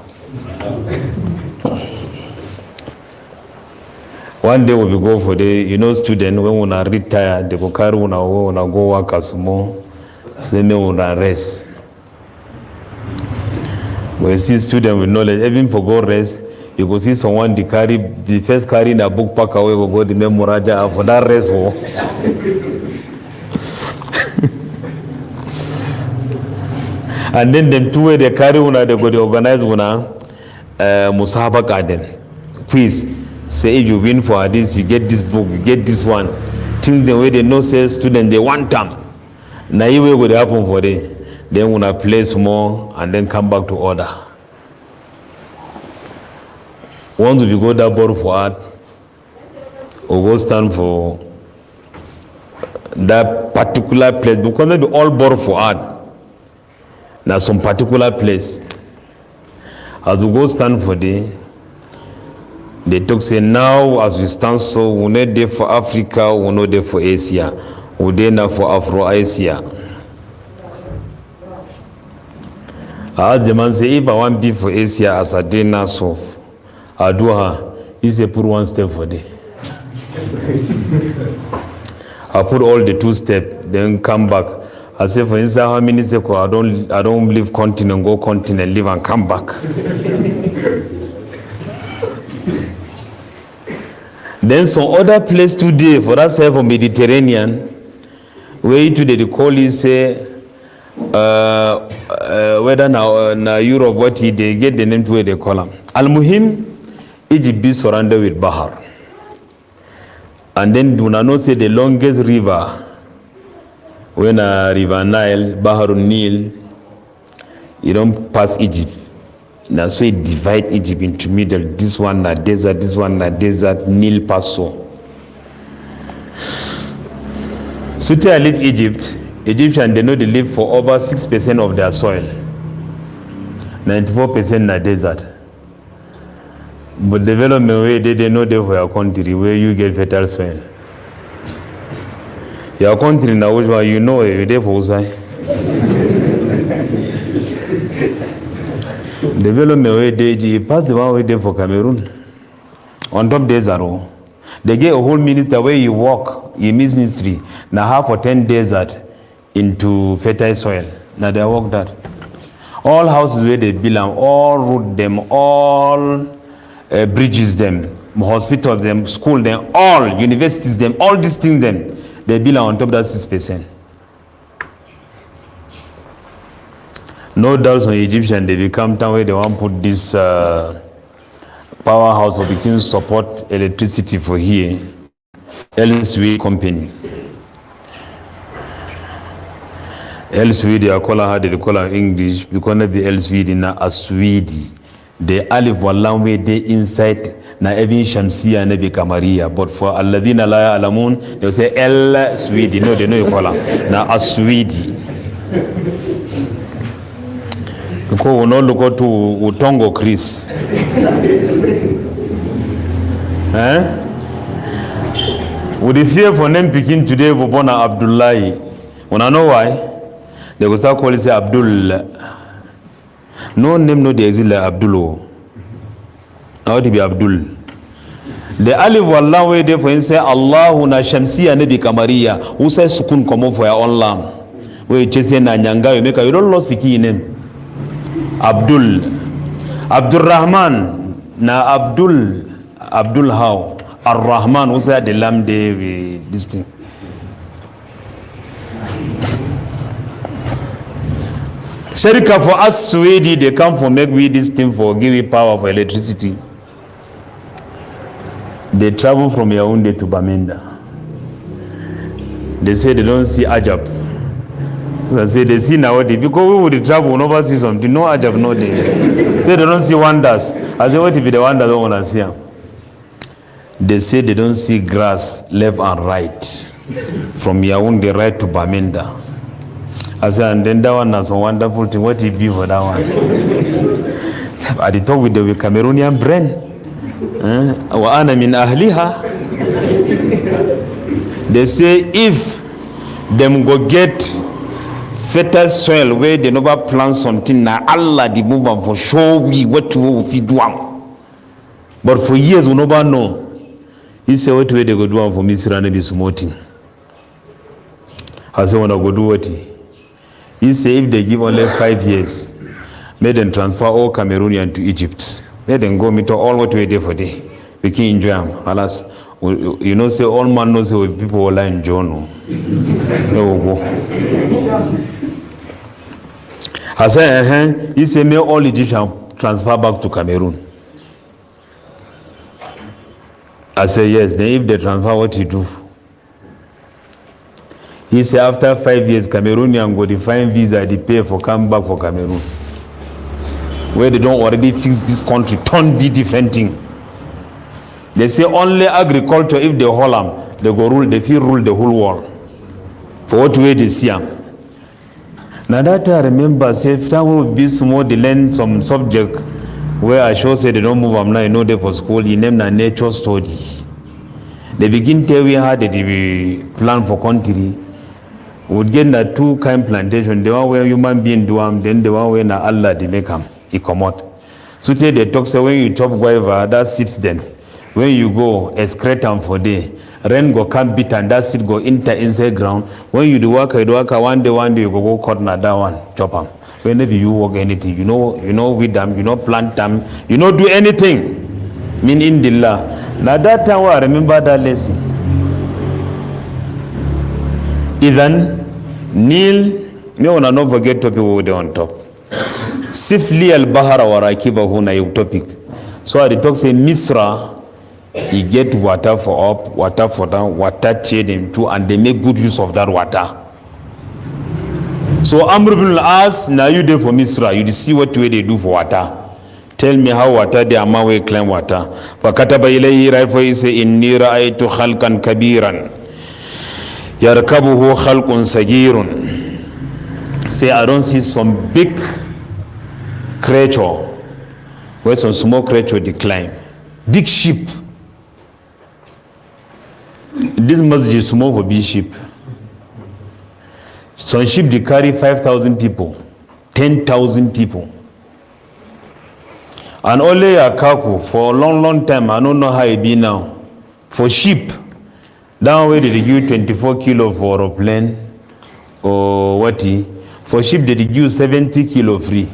One day we will go for the, student when we are retired, they go carry una go work as more, say me una rest. We see student with knowledge, even for go rest. You go see someone the first carrying a book pack away go the memoraja for that rest. And then them 2 way they carry una they go they organize una musabaka garden quiz. Say if you win for this, you get this book, you get this one. Think the way they know say student they want them. Now you will go happen for them. Then una place more and then come back to order. Once we go that board for art, or go stand for that particular place, because they be all board for art. Now some particular place. As we go stand for they talk say now as we stand so we're not there for Africa, we're not there for Asia, we're there now for Afro-Asia. I ask the man say if I want to be for Asia as a day now so Aduha is a put 1 step for day. I put all the 2 steps, then come back. I say for instance, how many seconds I don't leave continent, go continent, leave and come back. Then some other place today for that side of Mediterranean, where today they call it say whether now Europe what they get the name to where they call them. Al-Muhim. Egypt be surrounded with Bahar. And then do not say the longest river, when a river Nile, Baharun Nil, you don't pass Egypt. Now so it divide Egypt into middle. This one na desert, this one na desert, Nil pass so. So till I leave Egypt, Egyptians they know they live for over 6% of their soil. 94% na desert. But development way they know they for your country where you get fertile soil. Your country now which one you know you there for outside. Development way they pass the one way there for Cameroon. On top desert. They get a whole minister where you walk in ministry now half for 10 desert into fertile soil. Now they walk that. All houses where they belong, all road them, all bridges them, hospitals them, school them, all universities them, all these things them, they belong on top of that 6%. No doubt on Egyptian, they become town where they want to put this powerhouse for begin support electricity for here. Elsewhere company. Elsewhere they are calling how they call her English because not be elsewhere na aswidi. The alif wallam way they inside na even shamsiya na be kamariya. But for alladhina la ya'lamun they say el swidi. No, they know you call her na aswidi. Because we not look to Utongo Chris. With the fear for name picking today for born Abdullahi. Wanna know why? They will start calling say Abdul. No name no there is like Abdullah. How to be Abdul? The alif wallah way there for him say Allahu na shamsiya nabi kamariya. Who says sukun come for your own lamb? Where chase na nyanga you make you don't lost picking name. Abdul. Abdul Rahman na Abdul how? Ar-Rahman who said the lamb day with this thing. Sharika for us Swedi, they come for make we this thing for give you power for electricity. They travel from Yaoundé to Bamenda. They say they don't see Ajab. So I say they see now because we would travel, we never see something. No Ajab, no day. Say they don't see wonders. I say what if the wonders don't want to see them? They say they don't see grass left and right. From Yaoundé right to Bamenda. I said, and then that one has a wonderful thing. What it be for that one? I did talk with the Cameroonian brain. وَأَنَا مِنْ أَهْلِهَا. They say if them go get fertile soil where they never plant something, now Allah the move on for sure we what to feed one. But for years we never know. He said what way they go do one for Misra and be smoking. I said when I go do what? He said if they give only 5 years, may them transfer all Cameroonian to Egypt. Let them go meet all what we do for day. We can enjoy them. Alas, you know, say all man knows what people will enjoy. No. I said, he said, may all Egyptians transfer back to Cameroon. I said, yes. Then if they transfer, what you do? He said, after 5 years, Cameroonian go define visa, they pay for come back for Cameroon. Where they don't already fix this country, don't be defending. They say only agriculture, if they hold them, they go rule, they feel rule the whole world. For what way they see them. Now that I remember, say, if that will be small, they learn some subject where I sure say they don't move them now, you know, they for school, you name a nature study. They begin tell you how they plan for country. Would get that 2 kind plantation, the one where human being do them, then the one where na Allah they make them. He come out. So today they talk say when you chop guava, that sits then. When you go excrete them for day, rain go come beat and that seed go inside ground. When you do work, one day you go cut another one, chop them. Whenever you work anything, you know with them, you know plant them, you know do anything. Mean in the law. Now that time I remember that lesson. Even Neil, me wanna not forget to people who on top. Sifli al-bahara wa rakibahu na topic. So I talk say Misra, he get water for up, water for down, water trade them too, and they make good use of that water. So Amr ibn al-As, now you there for Misra, you see what way they do for water. Tell me how water they are way climb water. فَكَتَبَ إِلَيْهِ right for he say, إِنِّي رَأَيْتُ خَلْقًا كَبِيرًا يَرْكَبُهُ خَلْقٌ سَجِيرٌ. Say I don't see some big creature where some small creature decline. Big sheep. This masjid is small for big sheep. Some sheep they carry 5,000 people, 10,000 people. And only a kaku for a long time, I don't know how it be now. For sheep, down where they give 24 kilo for a plane or what? For sheep they give 70 kilo free.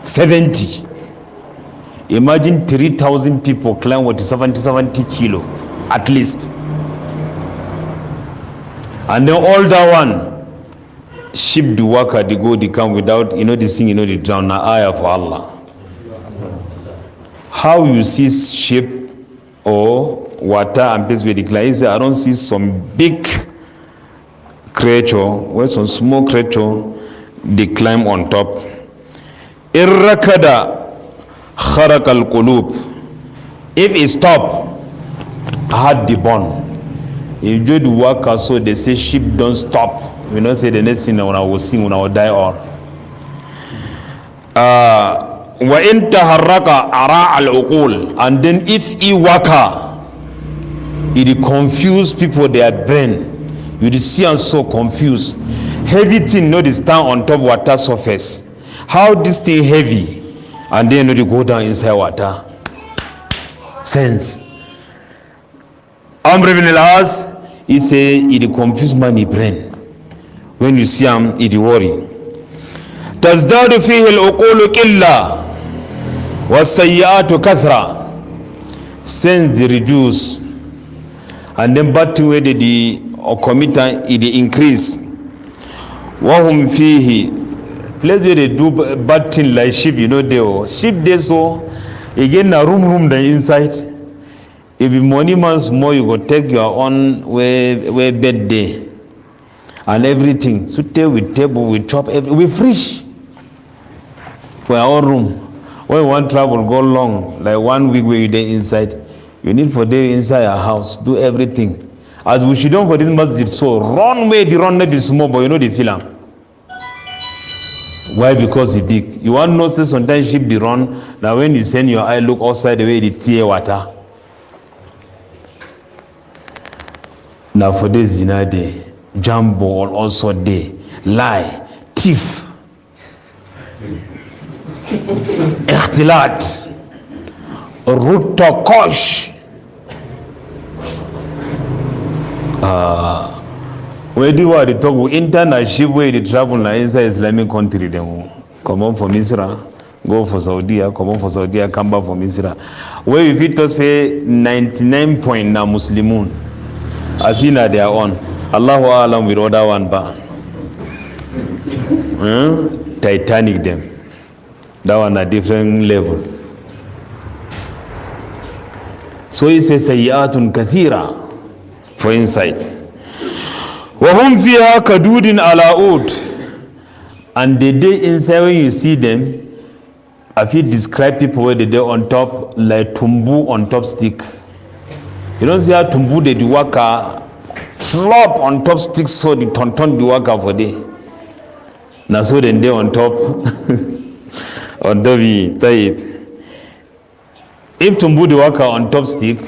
70. Imagine 3,000 people climb what is 70 kilo at least. And then all that one, ship the worker, they go, they come without, this thing, they drown. Now, ayah for Allah. How you see ship or water and place where they climb? I don't see some big creature, where some small creature, they climb on top. Irrakada kharak al-qulub. If it stop, heart the bone. If you do work, so they say ship don't stop. We don't say the next thing when I will sing, when I will die all. Wa in taharraka ara al-uqul. And then if it waka, it confuse people their brain. You see them so confused. Heavy thing, they stand on top water surface. How this thing heavy, and then they go down inside water. Sense. Amr ibn al-As, he say it confuse money brain. When you see him, it worry. تزداد فيه العقول قلة والسيئات كثرة. Sense they reduce, and then bad thing where the committer it increase. وهم فيه, place where they do bad thing like sheep, they sheep they so again a room the inside. If the money months more, you go take your own way bed day and everything. So with table, we chop we fresh for our own room. When you want travel, go long, like 1 week where you day inside. You need for day inside your house, do everything. As we should do for this masjid, so run way the run maybe small, but the film. Why? Because it's big. You want to know sometimes sheep the run. Now when you send your eye look outside the way the tear water. Now for this zina day, jumbo also day, lie, thief, ikhtilat, root to kosh. Where do you talk about internet ship where they travel na inside Islamic country? Them come on from Israel, go for Saudi, come on for Saudi, come back from Israel. Where if it to say 99 point na Muslimun. As in their own. Allahu Alam with other one bar. Titanic them. That one a different level. So he says sayyatun kathira for insight. Wahum fiha kadudin ala ud. And the day inside when you see them, if you describe people where they do on top like tumbu on top stick. You don't see how tumbu they do waka flop on top sticks so the tonton do waka for day. Now so then they on top on the type. If tumbu do waka on top stick,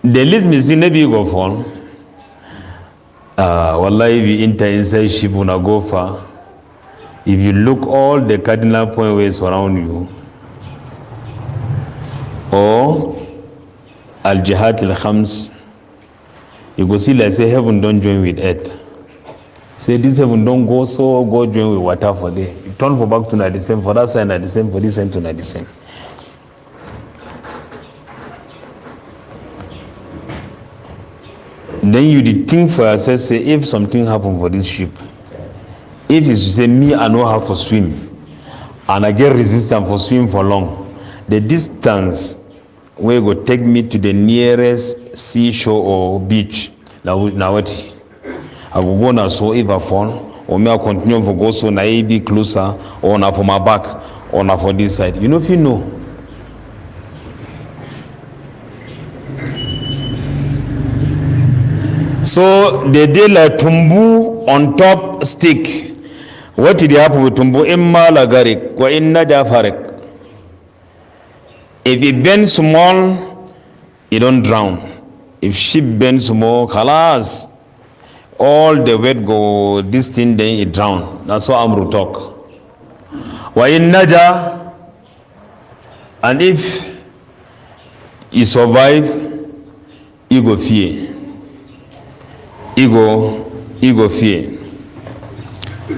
the least missing maybe you go fall. Wallahi if you enter inside ship una go far. If you look all the cardinal point ways around you, or al-jihad al-khams, you go see like say heaven don't join with earth. Say this heaven don't go so go join with water for day. You turn for back to not the same, for that side not the same, for this side to not the same. Then you did think for yourself, say if something happen for this ship, if it's to say me I know how to swim and I get resistance for swim for long, the distance where go take me to the nearest seashore or beach. Now what? I will go now so if I fall, or may I continue for go so na be closer, or now for my back, or now for this side. You know if you know. So they did like tumbu on top stick. What did happen with tumbu? Imma lagarik wa inna jafarik. If it bends small, it don't drown. If ship bends small, khalas, all the weight go this thing, then it drown. That's what Amru talk. Wa in naja, and if he survive, he go fear. He go fear.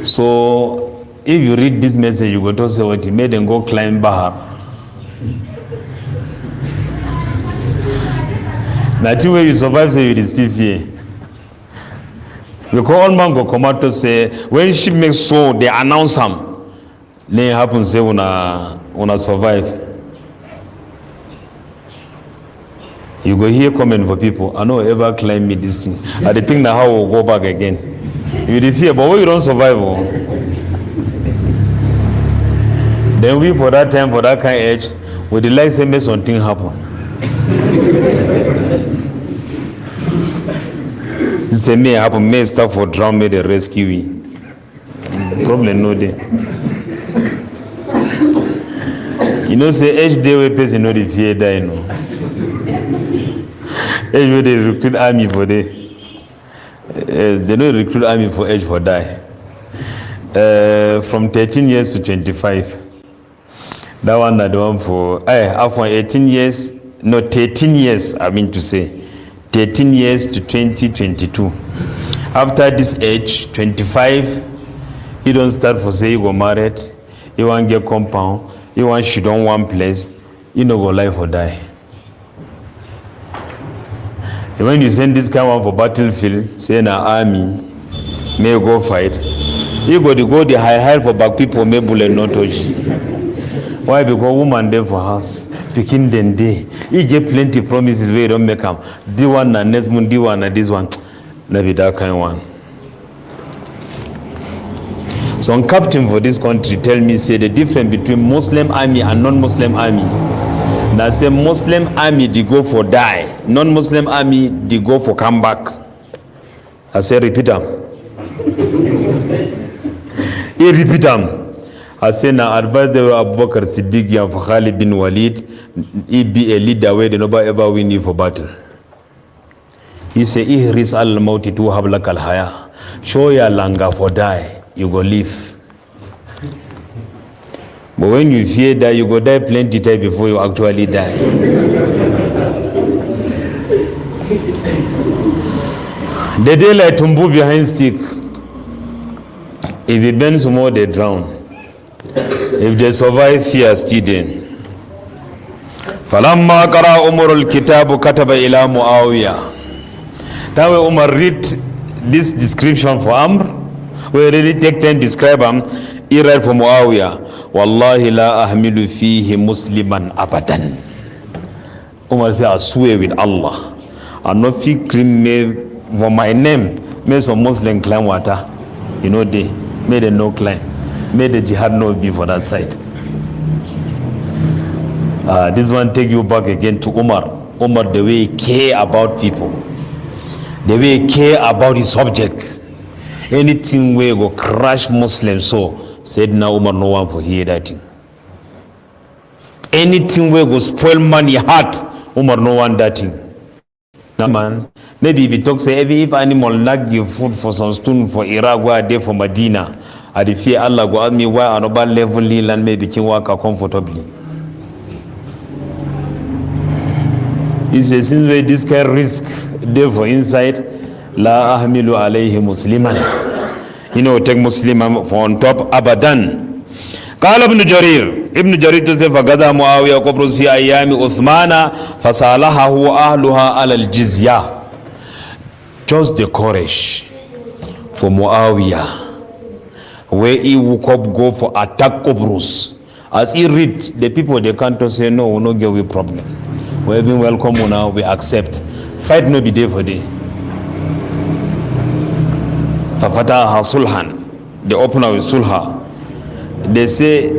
So if you read this message, you go to say what he made them go climb Bahar. Nothing where you survive, say you still fear. Because all man go come out to say, when she makes so, they announce them. Then happen say una survive. You go hear comment for people, I know ever climb me this thing. I think now how we'll go back again. You dey fear, but when you don't survive, then we for that time, for that kind of age, we dey like say make something happen. Say may happen, may start for drown, may they rescue me. Problem no dey. You know, say each day we person know the fear die, you know. Age where they recruit army for day. They don't recruit army for age for die. From 13 years to 25. That one, that one for, after 18 years, no, 13 years, I mean to say. 13 years to 2022. After this age, 25, you don't start for say you go married, you want get compound, you want shoot on one place, you know go life or die. And when you send this kind of one for battlefield, say na army, may go fight, you go to go the high for back people, may bullet not touch. Why? Because woman there for house, picking them day. You get plenty promises where you don't make them. This one and next month, this one and this one. Maybe that kind of one. Some captain for this country tell me, say the difference between Muslim army and non-Muslim army. Now say Muslim army they go for die, non-Muslim army they go for come back. I say repeat them. He repeat them. I say now advise the Abu Bakr Siddiq and for Khalid bin Walid, he be a leader where they never ever win you for battle. He say ihris al-mauti tu hablak al-haya. Show ya langa for die. You go live. But when you fear that, you go die plenty time before you actually die. The day like tumbu behind stick. If it bends more, they drown. If they survive, fear still then. فَلَمَّا قَرَأَ عُمَرُ الْكِتَابُ كَتَبَ إِلَى مُعَاوِيَةَ. That way Umar read this description for Amr. We already take time to describe him. He read for Muawiyah. Wallahi la ahmilu fihi musliman abadan. Umar said, I swear with Allah, I'm not figuring me for my name. May some Muslim climb water. You know they made a no climb. Made the jihad no be for that side. This one take you back again to Umar. Umar, the way he care about people. The way he care about his subjects. Anything where go crash Muslims, so said now Umar no one for hear that thing. Anything where go spoil money heart, Umar no one that thing. Now man, maybe if he talk say if animal not give food for some student for Iraq where they for Medina, I dey fear Allah go ask me why another level land maybe can work comfortably. He says since where this kind of risk there for inside. La ahmilu alayhi musliman. You know, take Muslim on top abadan. قال ابن جرير to say فقضى معاوية قبرص في أيام عثمان فصالحه أهلها على الجزية. Just the courage for Muawiyah where he woke up go for attack Qobrus. As he read, the people they can't say no, we no get we problem. We have been welcome now, we accept. Fight no be there for day. Fafataha sulhan, they open up with sulha. They say,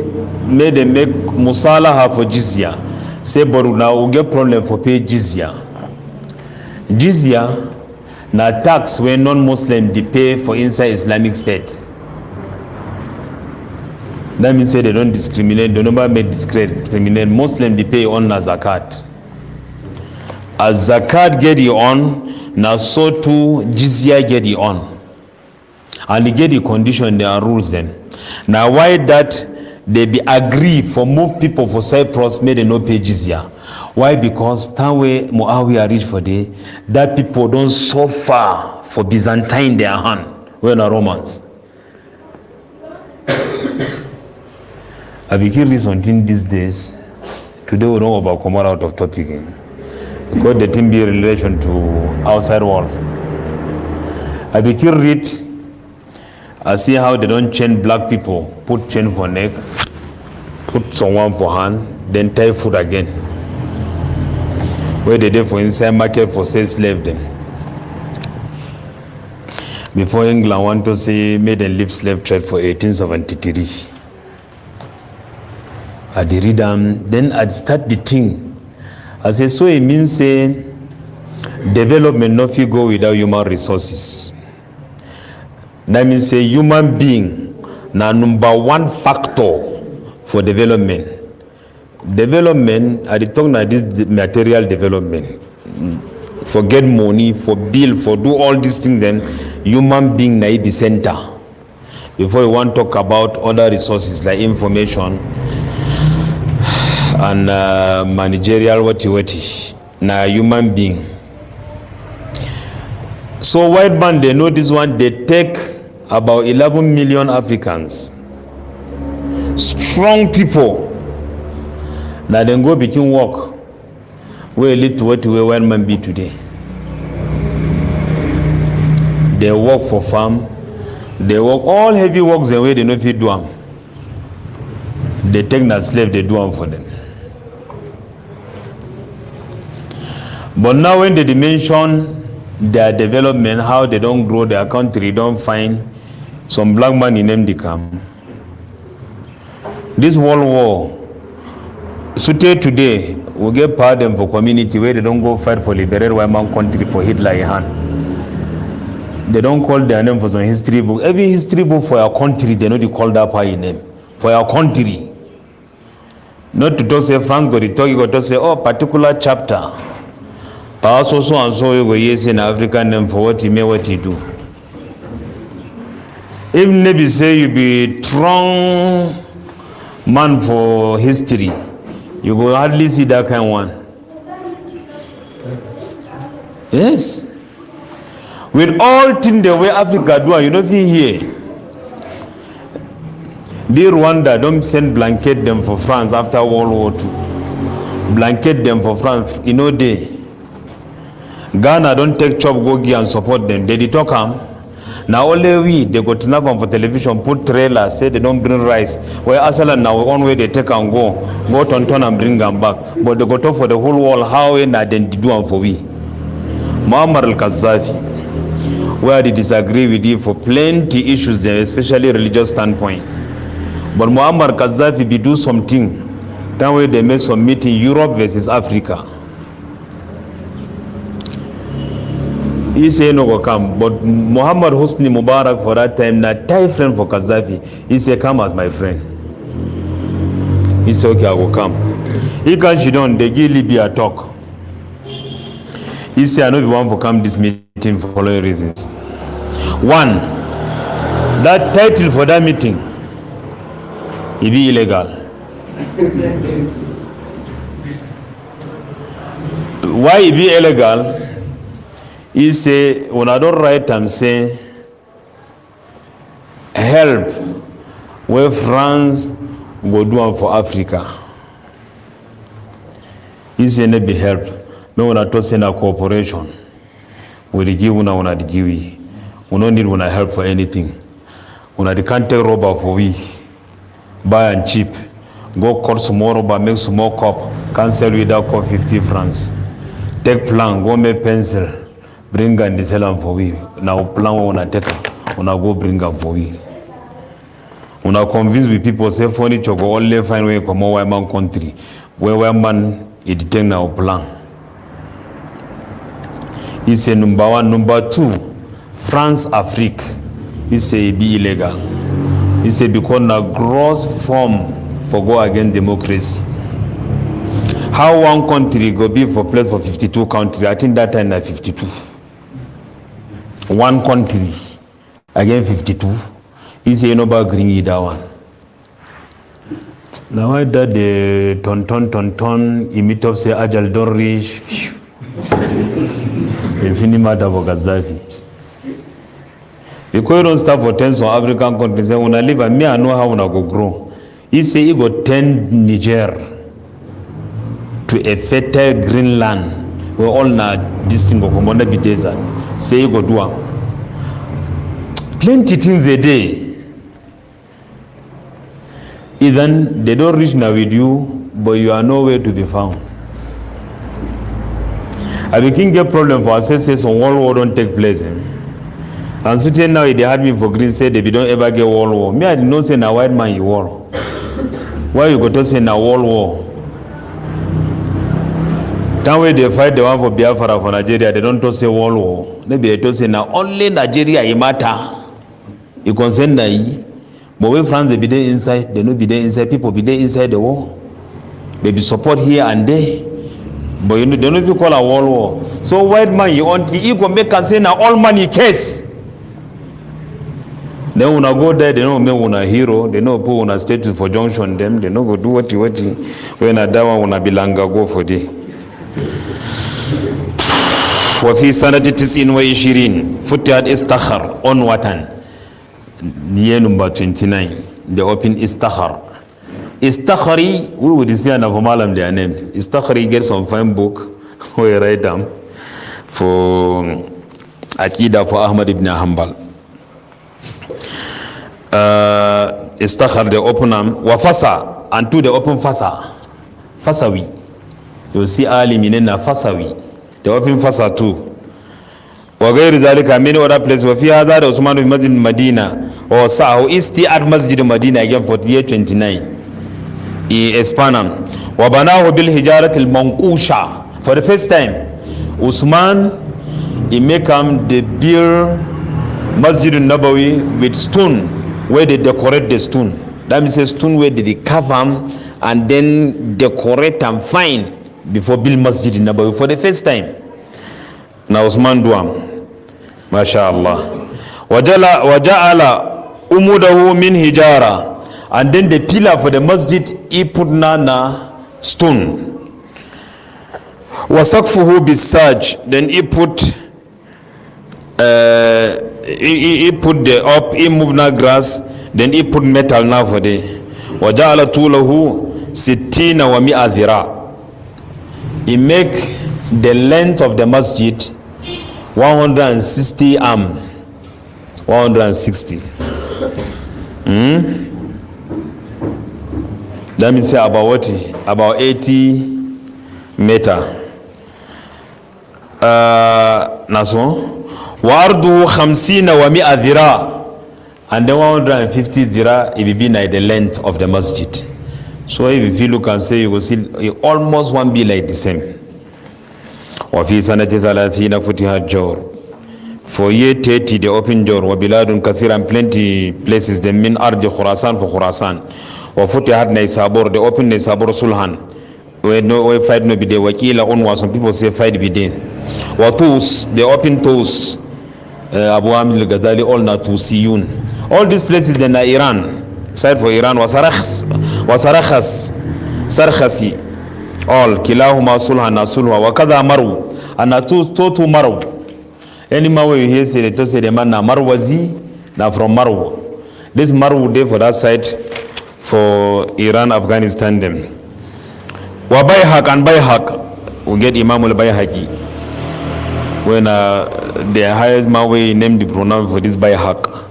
may they make musalaha for jizya. Say, but now we get problem for pay jizya. Jizya, na tax when non-Muslim they pay for inside Islamic State. That means say they don't discriminate, they never make discriminate. Muslim they pay on as zakat. As zakat get you on, now so too jizya get you on. And they get the condition, there are rules then. Now why that they be agree for move people for Cyprus made they no pay jizya? Why? Because that way Muawiyah reach for day, that people don't suffer for Byzantine their hand when are Romans. I became something these days. Today we don't overcome out of topic. Because the thing be in relation to outside world. I became read. I see how they don't chain black people, put chain for neck, put someone for hand, then tie foot again. Where they did for inside market for sale slave them. Before England want to say made them leave slave trade for 1873. I did read them, then I start the thing. I say, so it means say development no fit go without human resources. That means say human being na number one factor for development. Development, I talk now this material development. Forget money, for bill, for do all these things, then human being na the center. Before you want to talk about other resources like information and managerial what na human being. So white man, they know this one, they take about 11 million Africans, strong people. Now then go begin work where lead to what we white man be today. They work for farm, they work all heavy works the way they know if you do them. They take that slave, they do them for them. But now when they mention their development, how they don't grow their country, don't find some black man in them they come. This world war, so today we get pardon for community where they don't go fight for liberate white man country for Hitler in hand. They don't call their name for some history book. Every history book for your country, they know they call that by name. For your country. Not to talk say France go to talk, you got to say, oh, particular chapter. Also so and so you go yes in African name for what he may what he do. If maybe say you be strong man for history, you go hardly see that kind of one. Yes. With all things the way Africa do, you know feel here. The Rwanda don't send blanket them for France after World War II. Blanket them for France, you know they. Ghana don't take chop go give and support them. They did talk them. Now only they got enough for television, put trailers, say they don't bring rice. Where Asala now one way they take and go turn and bring them back. But they got up for the whole world how and they do them for we. Muammar al-Gaddafi, where they disagree with you for plenty issues there, especially religious standpoint. But Muammar al-Gaddafi be do something. That way they make some meeting Europe versus Africa. He say no go come, but Muhammad Hosni Mubarak for that time, na Thai friend for Gaddafi, he say come as my friend. He say okay, I will come. He can sit down, they give Libya talk. He say I know you want to come this meeting for following reasons. One, that title for that meeting, it be illegal. Why it be illegal? He say, when I don't write and say, help where France go do for Africa. He say, ne be help. No one at all send a cooperation. We the give una the give we. We don't need una help for anything. Una the can't take rubber for we. Buy and cheap. Go cut some more rubber, make some more cup. Can't sell without cup 50 francs. Take plan, go make pencil. Bring and tell them for we. Now plan una take una go bring them for we. Una convince with people say furniture go only find way come white man country. Where white man it take now plan. He say number one, number two, France Afrique. He say it be illegal. He say because na gross form for go against democracy. How one country go be for place for 52 countries? I think that time na 52. One country again 52. He say nobody agree with that one. Now I that the ton imit up say Ajal don't reach. Infini matter for Gaddafi. Because you don't start for 10 on African countries, when I live and me I know how I go grow. He say he go turn Niger to a fertile green land where all na this thing go come under the desert. Say he go do am. Plenty things a day. Even they don't reach now with you, but you are nowhere to be found. I begin get problem for assessors on World War don't take place. And so now they had me for green said they don't ever get World War. Me I did not say na white man you war. Why you go to say na World War? That way they fight the one for Biafra for Nigeria, they don't say World War. Maybe they don't say now only Nigeria it matter. You concern na but when France they be there inside, they no be there inside, people be there inside the war. They be support here and there. But you know, they don't even call a world war. So white man you want he go make us say na all money case. Then when I go there, they know me una hero, they know put una status for junction them, they know go do what you when I that one una bilanga go for the. وفي سنة 29 فتحت استخر on watan year number 29 they open istakhar. Istakhari, we would see an avomalam their name. Istakhari gets some fine book we write them for Akida for Ahmad ibn Hanbal. Istakhar they open them wafasa and to the open fasa fasawi. You see Ali minena fasawi. They open fasa too. وغير ذلك many other places وفي هذا عثمان في مسجد المدينة or Sahu isti at Masjid Madina again for year 29 Ispanam وبناه بالحجارة المنقوشة for the first time Usman he make the build Masjidun Nabawi with stone where they decorate the stone. That means a stone where they carve them and then decorate and fine before build Masjidun Nabawi for the first time. Now Usman duam MashaAllah. Waja'ala umudahu min hijara. And then the pillar for the masjid, he put na stone. Wasakfuhu bisaj. Then he put the up, he moved na grass. Then he put metal na for the. Waja'ala tulahu sittina wa mi'a dhira. He make the length of the masjid 160 arm. 160. That means about what? About 80 meter. Naso. Wardu 50 wa mi'a dhira. And then 150 dhira, it will be like the length of the masjid. So if you look and say, you will see it almost won't be like the same. وفي سنة 30 فتحت جور. For year 30 they open Jor. وبلاد كثيرا plenty places they mean أرض خراسان for Khurasan. وفتحت Naysabur, they open Naysabur Sulhan. Where no fight no be there. Wakila unwa, some people say fight be there. Watus, they open Tus. Abu Amil Gadali all na Tusiyun. All these places then are Iran. Side for Iran was Sarakhas Sarkhasi. All kilahuma sulha na sulha wa kada maru and to maru. Any maru you hear say to say the man na marwazi na from maru. This maru there for that side for Iran, Afghanistan them. Wa bayhaq and bayhaq we get Imam al-Bayhaqi when the highest mawi named the pronoun for this bayhaq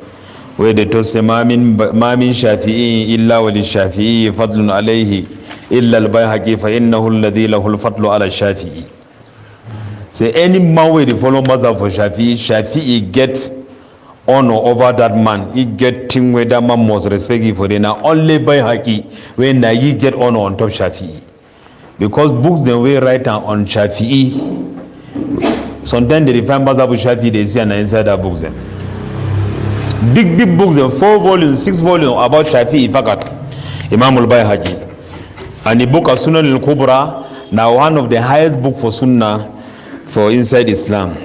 where they to say ma min shafi'i illa wa li shafi'i fadlun alayhi illa al-Bayhaqi fa innahu alladhi lahu al-fadlu ala Shafi'i. Say any man where they follow Mazhab for Shafi'i get honor over that man. He get thing where that man must respect him for them. Now only Bayhaqi when he get honor on top Shafi'i. Because books they way write on Shafi'i. Sometimes they define Mazhab Shafi'i, they see and inside that books them. Big books, 4 volumes, 6 volumes about Shafi'i fakat. Imam al-Bayhaqi. And the book of Sunan al-Kubra, now one of the highest book for Sunnah for inside Islam.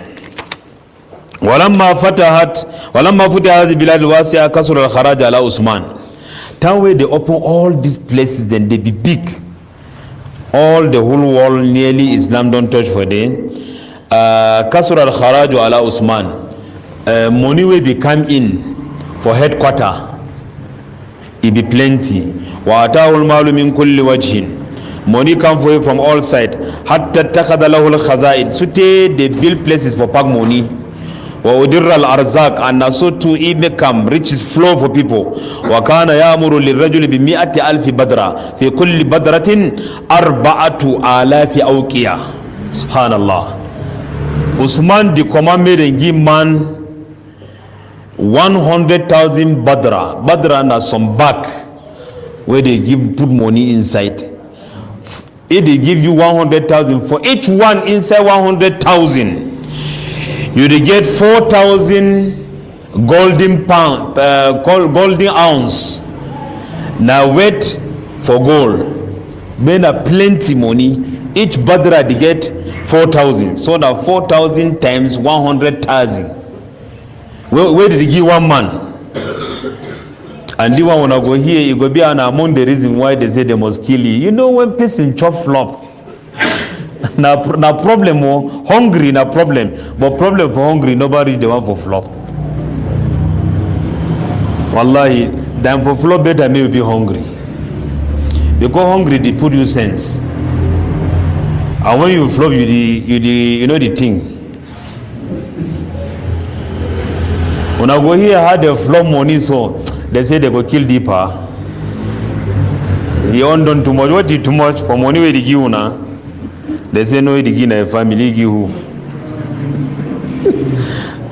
ولما فتحت البلاد الواسعة كسر الخراج على عثمان. Time where they open all these places, then they be big. All the whole world nearly Islam don't touch for them. كسر الخراج على عثمان. Money will be come in for headquarter. it be plenty. Wa atahul malu min kulli wajhin. Money come for you from all sides. Hatta takhadha lahu al-khaza'in. So they build places for pack money. Wa udirra al-arzaq, and so to even come riches flow for people. Wa kana ya'muru lirrajuli bi mi'ati alfi badra. Fi kulli badratin arba'atu alafi awqiyah. Subhanallah. Usman the commandment and give man 100,000 badra. Badra na some bag where they put money inside. If they give you 100,000, for each one inside 100,000, you will get 4,000 golden pound, golden ounce. Now wait for gold. Men are plenty money. Each badra they get 4,000. So now 4,000 times 100,000. Where did he give one man? And the one when I go here, it go be an among the reason why they say they must kill you. You know when person chop flop. na problem hungry na problem. But problem for hungry, nobody the one for flop. Wallahi, than for flop better may be hungry. Because hungry they put you sense. And when you flop, you know the thing. When I go here, I had the flop money, so they say they go kill deeper. He owned on too much. What is too much? For money where they give you now. They say no, they give a family give you.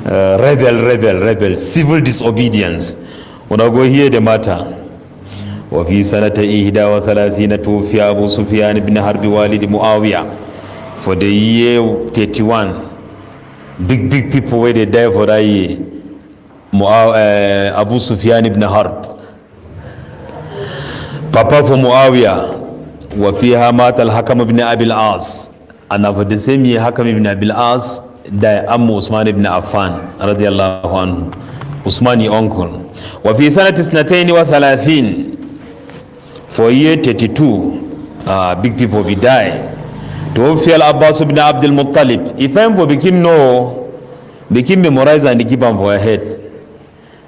Rebel. Civil disobedience. When I go here, the matter. وفي سنة 31 توفي أبو سفيان بن حرب والد معاوية. For the year 31, big people where they die for that year. Abu Sufyan ibn Harb, Papa for Muawiyah. وفيها مات الحكم ibn Abi al-As, and for the same year Hakam ibn Abi al-As died. Uthman ibn Affan radiyallahu anhu, Usmani uncle. وفي سنة 32 for year 32, big people be die. توفي العباس ibn Abd al-Muttalib. If I'm for became memorized and keep on for a head.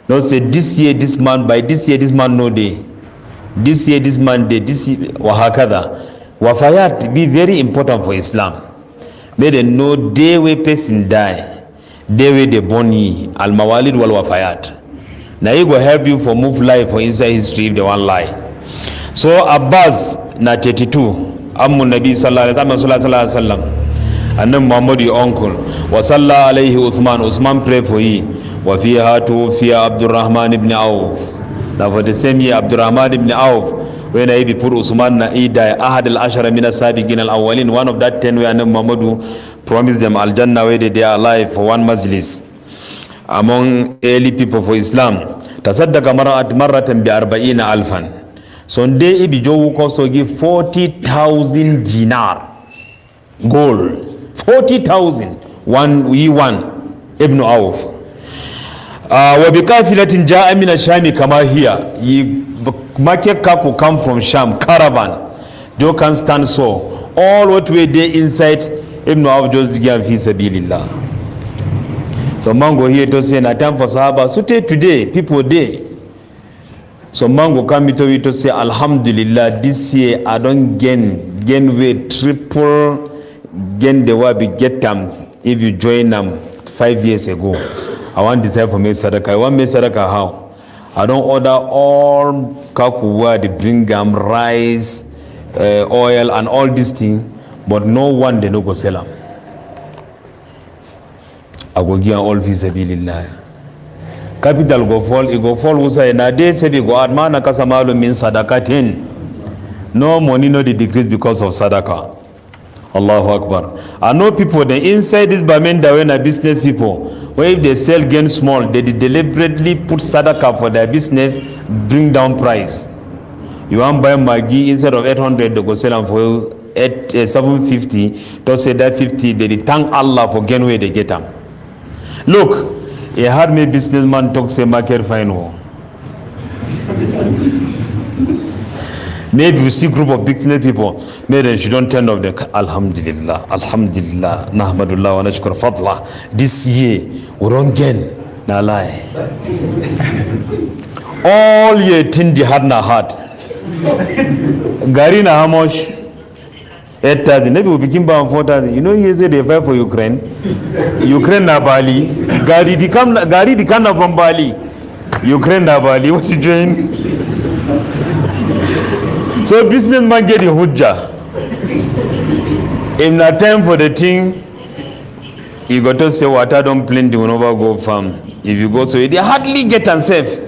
Don't say this year this man, by this year this man no day, this year this man day, this year wahakada. Wafayat be very important for Islam. May they know day where person die, day where they born ye, al mawalid wal wafayat. Now he go help you for move life for inside history if they want lie. So Abbas na 32, Ammun Nabi sallallahu alaihi wasallam, and then Muhammad your uncle, wa sallallahu alayhi Uthman pray for ye. وفيها توفي عبد الرحمن ibn Auf. Now for the same year Abdurrahman ibn Auf, when I be put Usman na he die ahad al-ashara min as-sabiqin al-awwalin, one of that 10 where Muhammadu promised them al-Jannah where they are alive for one majlis among early people for Islam. Tasaddaqa marratan bi 40,000. Sunday he be jowu also give 40,000 dinar gold. 40,000 one Ibn Auf. وبقافلة جاء من الشام كما هي. Market could come from Sham, caravan. They can stand so. All what were there inside, Ibn Auf just began fi sabilillah. So mango here to say, na time for Sahaba. So today, people there. So mango come to you to say, Alhamdulillah, this year I don't gain weight, triple gain the way we get them if you join them 5 years ago. I want this for me sadaka. I want me sadaka how? I don't order all kakuwa, they bring them rice, oil and all these things, but no one they no go sell them. I go give all fisabilillah. Capital go fall, it go fall usai na day say go admana kasamalu means sadakatin. No money no they decrease because of sadaka. Allahu Akbar. I know people they inside this Bamenda when are business people. Where if they sell gain small, they deliberately put sadaka for their business, bring down price. You want buy Maggi instead of 800, they go sell them for 750. Don't say that 50, they thank Allah for gain where they get them. Look, a hard made businessman talk say market fine. Maybe we see group of business people, maybe she don't turn off the Alhamdulillah, Nahmadullah wa nashkur fadlah. This year, we don't gain. Na lie. all year tin jihad na hard. Gari na how much? 8,000. Maybe we became bound 4,000. You know, he said they fight for Ukraine. Ukraine na Bali. Gari di come from Bali. Ukraine na Bali. What you doing? So businessman get the hujjah. If not time for the thing, you got to say water don't plenty will never go farm. If you go so they hardly get and safe.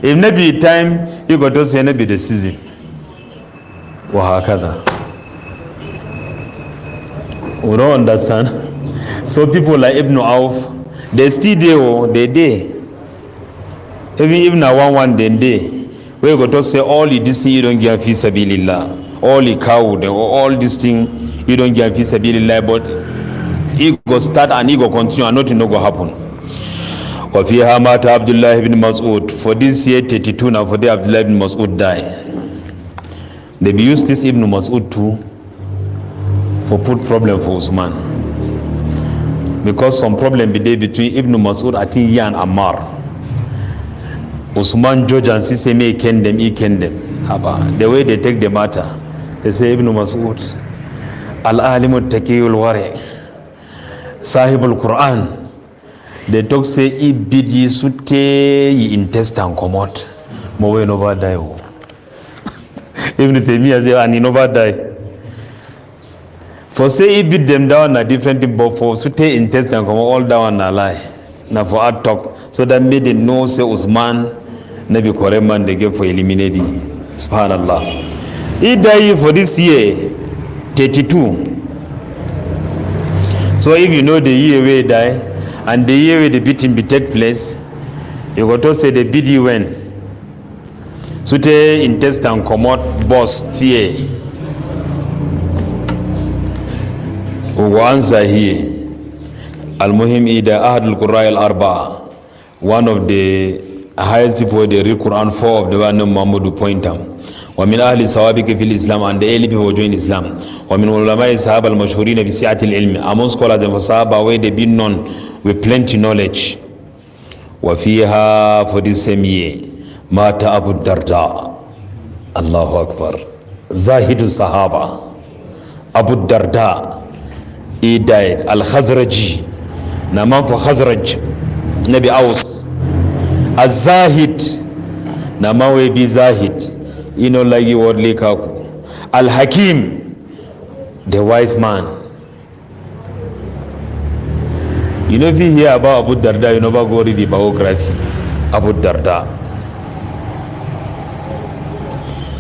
If not be time, you got to say not be the season. Wahakada. We don't understand. So people like Ibn Auf, they still there, they there. Even if one then they. We got to say all this thing you don't give fi sabilillah. All the cow, all this thing you don't give fi sabilillah, but it go start and it go continue and nothing no go happen. وفيها مات عبد الله بن مسعود. For this year 32 now for the Abdullah ibn Mas'ud die. They be use this Ibn Mas'ud too for put problem for Usman. Because some problem be there between Ibn Mas'ud, Atiyya and Ammar. Usman judge and see me ken them, he ken them. The way they take the matter, they say Ibn Mas'ud, Al-Alimu Taqiyul Wari, Sahibul Quran. They talk say he bid ye sute ye intest and come out. Mowe never die. Even the me say and he never die. For say he beat them down a different thing, but for sute intest and come all down a lie. Now for art talk, so that made them know say Usman Nabi Koreman they gave for eliminating. Subhanallah. He died for this year 32. So if you know the year where he died and the year where the beating be take place, you got to say the beat you when. Sute intestine come out boss tie. We answer here. Al-Muhim ida Ahad al-Qurra al-Arba'a. One of the highest people they read Quran, 4 of the one Muhammad point them. ومن أهل السوابق في الإسلام and the early people join Islam. ومن علماء الصحابة المشهورين بسعة العلم. Among scholars and Sahaba where they been known with plenty knowledge. وفيها for this same year مات أبو الدرداء. الله أكبر. زاهد الصحابة. أبو الدرداء. He died. Al-Khazraji. Naman for Khazraj. Nabi Aus. Az-Zahid. Naman we be Zahid. You know like you word Likaku. Al-Hakim. The wise man. You know if you hear about Abu Darda, you never go read the biography. Abu Darda.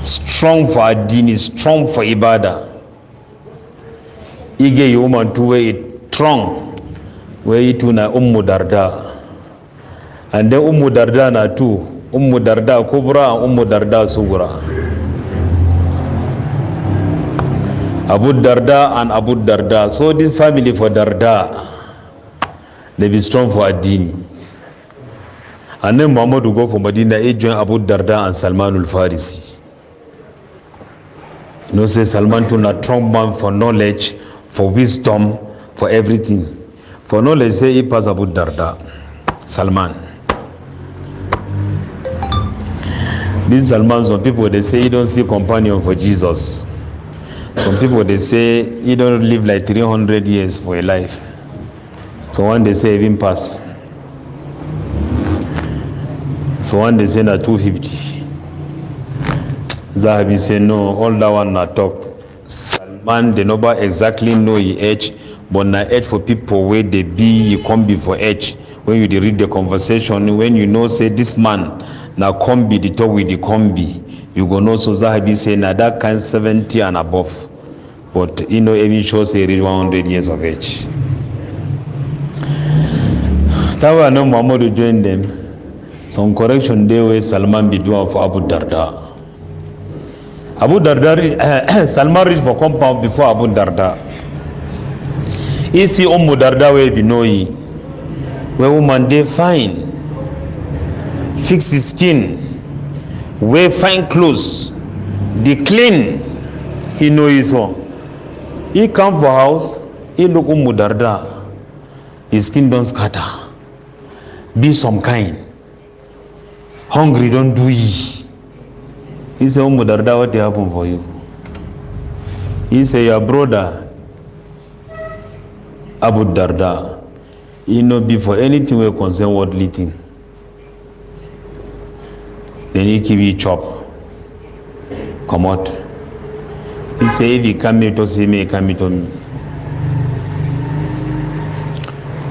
Strong for Adini, strong for Ibadah. Ige woman to where it strong. Where it na Darda. And then Darda na too. Darda Kubra and Darda Sugura. Abu Darda and Abu Darda. So this family for Darda, they be strong for Adini. And then Muhammad will go for Medina, he join Abu Darda and Salman al-Farisi. You know, say Salman to a strong man for knowledge, for wisdom, for everything. For knowledge, say he pass Abu Darda, Salman. This Salman, some people they say he don't see companion for Jesus. Some people they say he don't live like 300 years for a life. So one they say even pass. So one they say na 250. Zahabi say no, all that one na talk. Salman they never exactly know his age, but na age for people where they be, you come be for age. When you read the conversation, when you know say this man na combi the talk with the combi, you go know so Zahabi say na that kind 70 and above. But you know even shows say reach 100 years of age. Tawa no Muhammad join them. Some correction there where Salman be doing for Abu Darda. Abu Darda, Salman reached for compound before Abu Darda. He see Darda where be knowing. Where woman they fine. Fix his skin. Wear fine clothes. They clean. He know his own. He come for house. He look Darda. His skin don't scatter. Be some kind. hungry, don't do it. He said, Darda, what happened for you? He said, your brother, Abu Darda, he no before anything will concern worldly thing. Then he keep it chop. Come out. He said, if he come here to see me, he come here to me.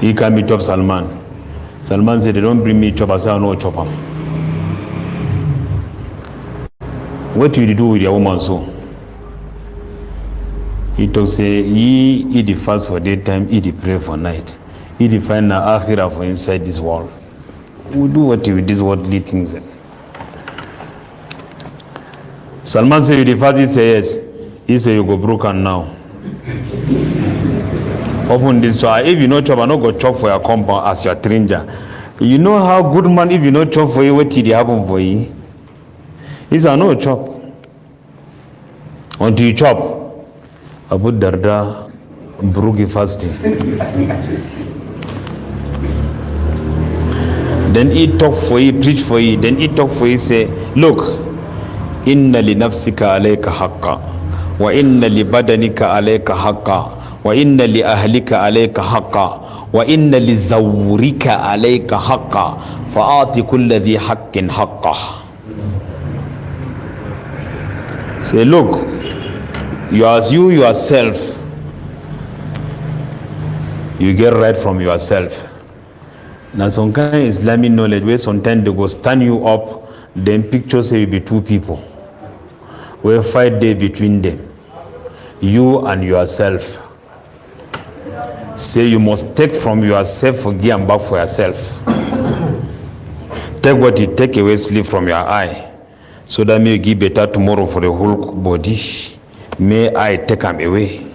He come here to Salman. Salman said, they don't bring me chop. I said, I know chop him. What do you do with your woman so? He talk say, he eat the fast for daytime, eat the pray for night. He define the akhirah for inside this world. We do what with this worldly things. Salman say, you the fast, he say yes. He say, you go broken now. Open this door. If you know chop, I no go chop for your compound as your stranger. You know how good man, if you know chop for you, what did happen for you? He said, no chop. Until you chop, Abu Darda broke fasting. Then he talk for you, preach for you. Then he talk for you, say, look, inna li nafsika alayka haqqa, wa inna li badanika alayka haqqa, wa inna li ahlika alayka haqqa, wa inna li zawrika alayka haqqa, fa'ati kulla dhi haqqin haqqa. Say, look, you yourself, you get right from yourself. Now some kind of Islamic knowledge where sometimes they go stand you up, then pictures say you be two people. Where fight day between them. You and yourself. Say you must take from yourself for give and back for yourself. Take what you take away, sleep from your eye. So that may give better tomorrow for the whole body. May I take them away.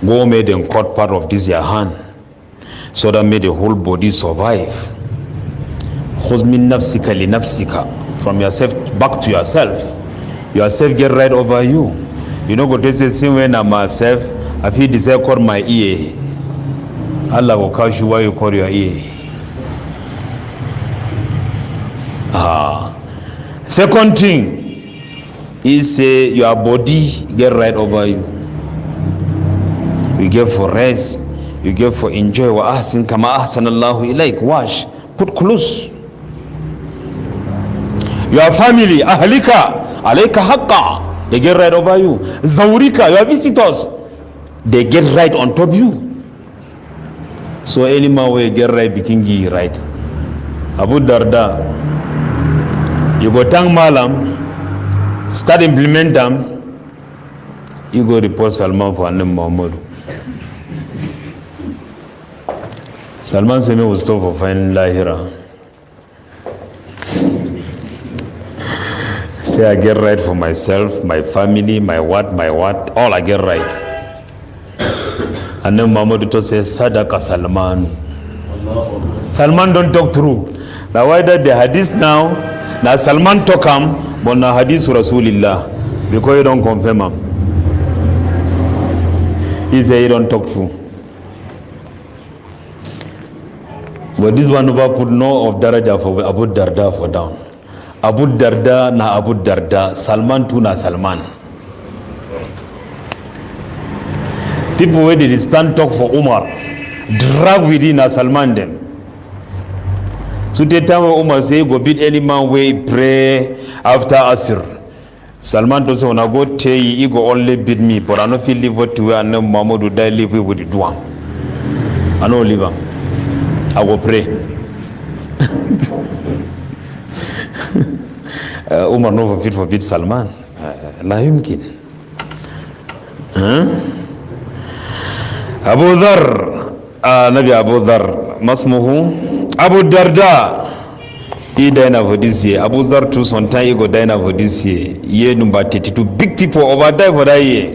Go make them cut part of this your hand. So that may the whole body survive. Khuz min nafsika li nafsika. From yourself back to yourself. Yourself get right over you. You know go to say same when I'm myself, I feel desire call my ear. Allah will catch you while you call your ear. Second thing is your body get right over you. You get for rest, you get for enjoy. Wa ahsin kama ahsanallahu ilayk. Wash, put clothes. Your family, ahlika alayka haqqa, they get right over you. Zawrika, your visitors, they get right on top you. So any man will get right, begin right. Abu Darda, you go thank Malam, start implement them, you go report Salman for Anam Muhammad. Salman said, was told for finding Lahira. Say I get right for myself, my family, my what, all I get right. And then Muhammad say, Sadaka Salman. Salman don't talk true. Now why that the hadith now Salman talk him, but na hadith Rasulillah, because he don't confirm him. He say he don't talk true. But this one over put no of daraja for Abu Darda for down. Abu Darda na Abu Darda, Salman tu na Salman. People where they stand talk for Umar, drag within na Salman them. So the time when Umar say go beat any man way pray after Asr. Salman does say when I go tell you, he go only beat me, but I don't feel live what to and then Muhammad would die live with the duam. I don't live. I will pray. Umar no fit for beat Salman. La yumkin. Abu Dhar, Nabi Abu Dhar, masmuhu Abu Darda, he died for this year. Abu Dhar too, sometime he go die for this year. Year number 32. Big people over die for that year.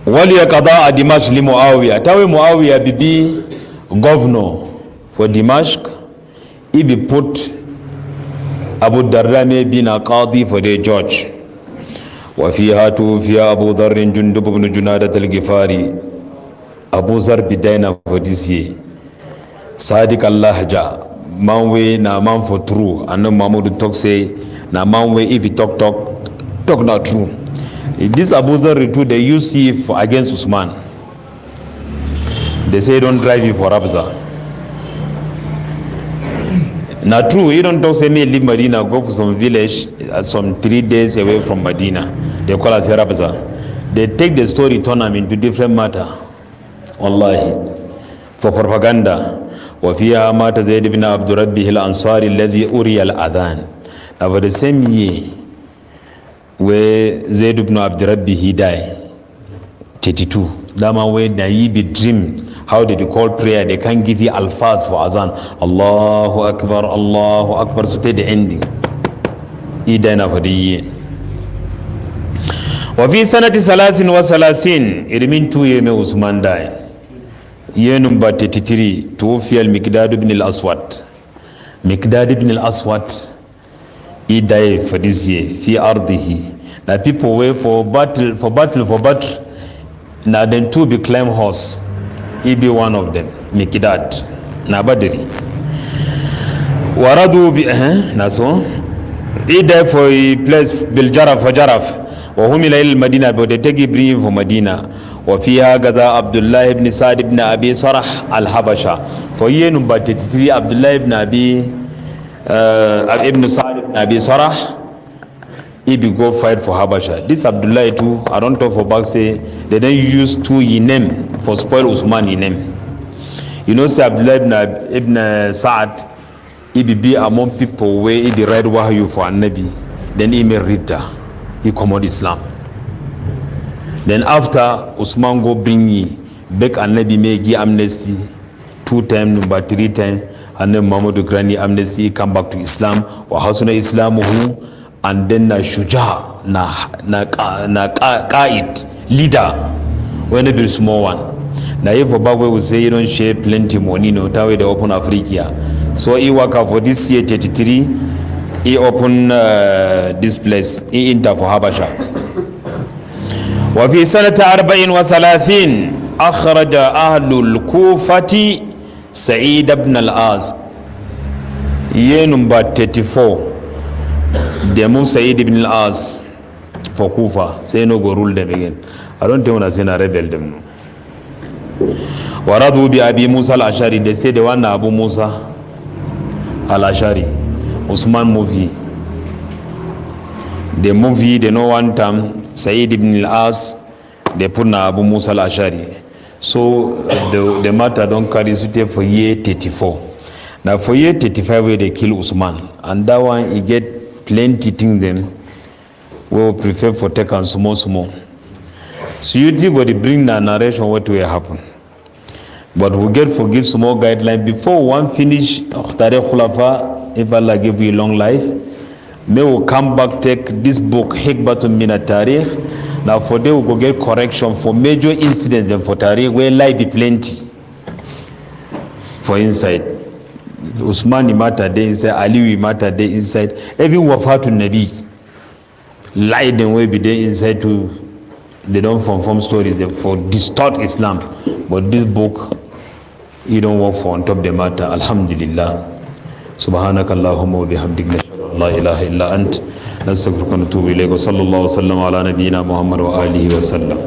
Wali Qada Dimashq li Muawiyah. Tawi Muawiyah be governor for Dimashq. He be put Abu Darda may be na qadi for the judge. وفيها توفي أبو ذر جندب بن جنادة الغفاري. Abu Dhar be died for this year. Sadiq Allah ja, man way na man for true. And no Mahmoud talk say na man way if he talk not true. This Abu Dharr too, they use it against Usman. They say don't drive you for Rabza. Not true, you don't talk say me leave Medina, go for some village, some 3 days away from Medina. They call us Rabza. They take the story, turn them into different matter. Wallahi. For propaganda. وفيها مات زيد بن عبد ربه الأنصاري الذي أري الأذان. Now for the same year where Zayd ibn Abd Rabbi he died, 32. That man where he be dream. How did you call prayer? They can't give you alfaz for azan. Allahu Akbar, so take the ending. He died for the year. وفي سنة 33 it means 2 years Usman died. Year number 33 توفي المقداد بن الأسود. Miqdad ibn al-Aswad, he died for this year. في أرضه. Now people wait for battle. Now then two be climb horse. He be one of them. Miqdad. Now Badri. Waradu bi naso. He died for a place bil Jaraf for Jaraf. وهم إلى المدينة but they take bring for Medina. وفيها غزا عبد الله بن سعد بن أبي صرح الحبشة. For year number 33 Abdullah ibn Sa'd ibn Abi Sarah, he be go fight for Habasha. This Abdullah too, I don't talk for back say they don't use two in name for spoil Usman in name. You know say Abdullah ibn Sa'd, he be among people where he be read wahyu for Nabi, then he may read that. He command Islam. Then after Usman go bring ye back and Nabi may give amnesty 2 times, number 3 times, and then Muhammad grant amnesty, come back to Islam. Wa hasuna Islamuhu, and then na shuja na qaid leader when it be small one. Now if Obama will say you don't share plenty money, no that way they open Africa. So he work out for this year 33. He open this place. He enter for Habasha. وفي سنة 34 أخرج أهل الكوفة سعيد بن العاص. Year number 34. They move Sa'id ibn al-As for Kufa. Say no go rule them again. I don't think when I say na rebel them. Waradu bi Abi Musa al-Ashari. They say they want Abu Musa al-Ashari. Usman movie. The movie they know one time Sa'id ibn al-As they put na Abu Musa al-Ashari. So the matter don't carry suit for year 34. Now for year 35 where they kill Usman. And that one he get plenty things them. We will prefer for take and small. So you think what they bring the narration what will happen. But we get forgive small guideline before one finish TARIKH al-KHULAFA, if Allah give you long life. May we come back take this book Hikbatun min at-Tarikh. Now for them we go get correction for major incidents and for Tarikh where life be plenty. For inside. Usman matter there inside, Ali matter there inside. Even Wafatun Nabi. Lie them way be there inside too. They don't form stories they for distort Islam. But this book you don't work for on top the matter. Alhamdulillah. Subhanakallahumma wa bihamdika la ilaha illa ant nastaghfiruka wa natubu ilayk wa sallallahu wa sallam ala nabiyyina Muhammad wa alihi wa sallam.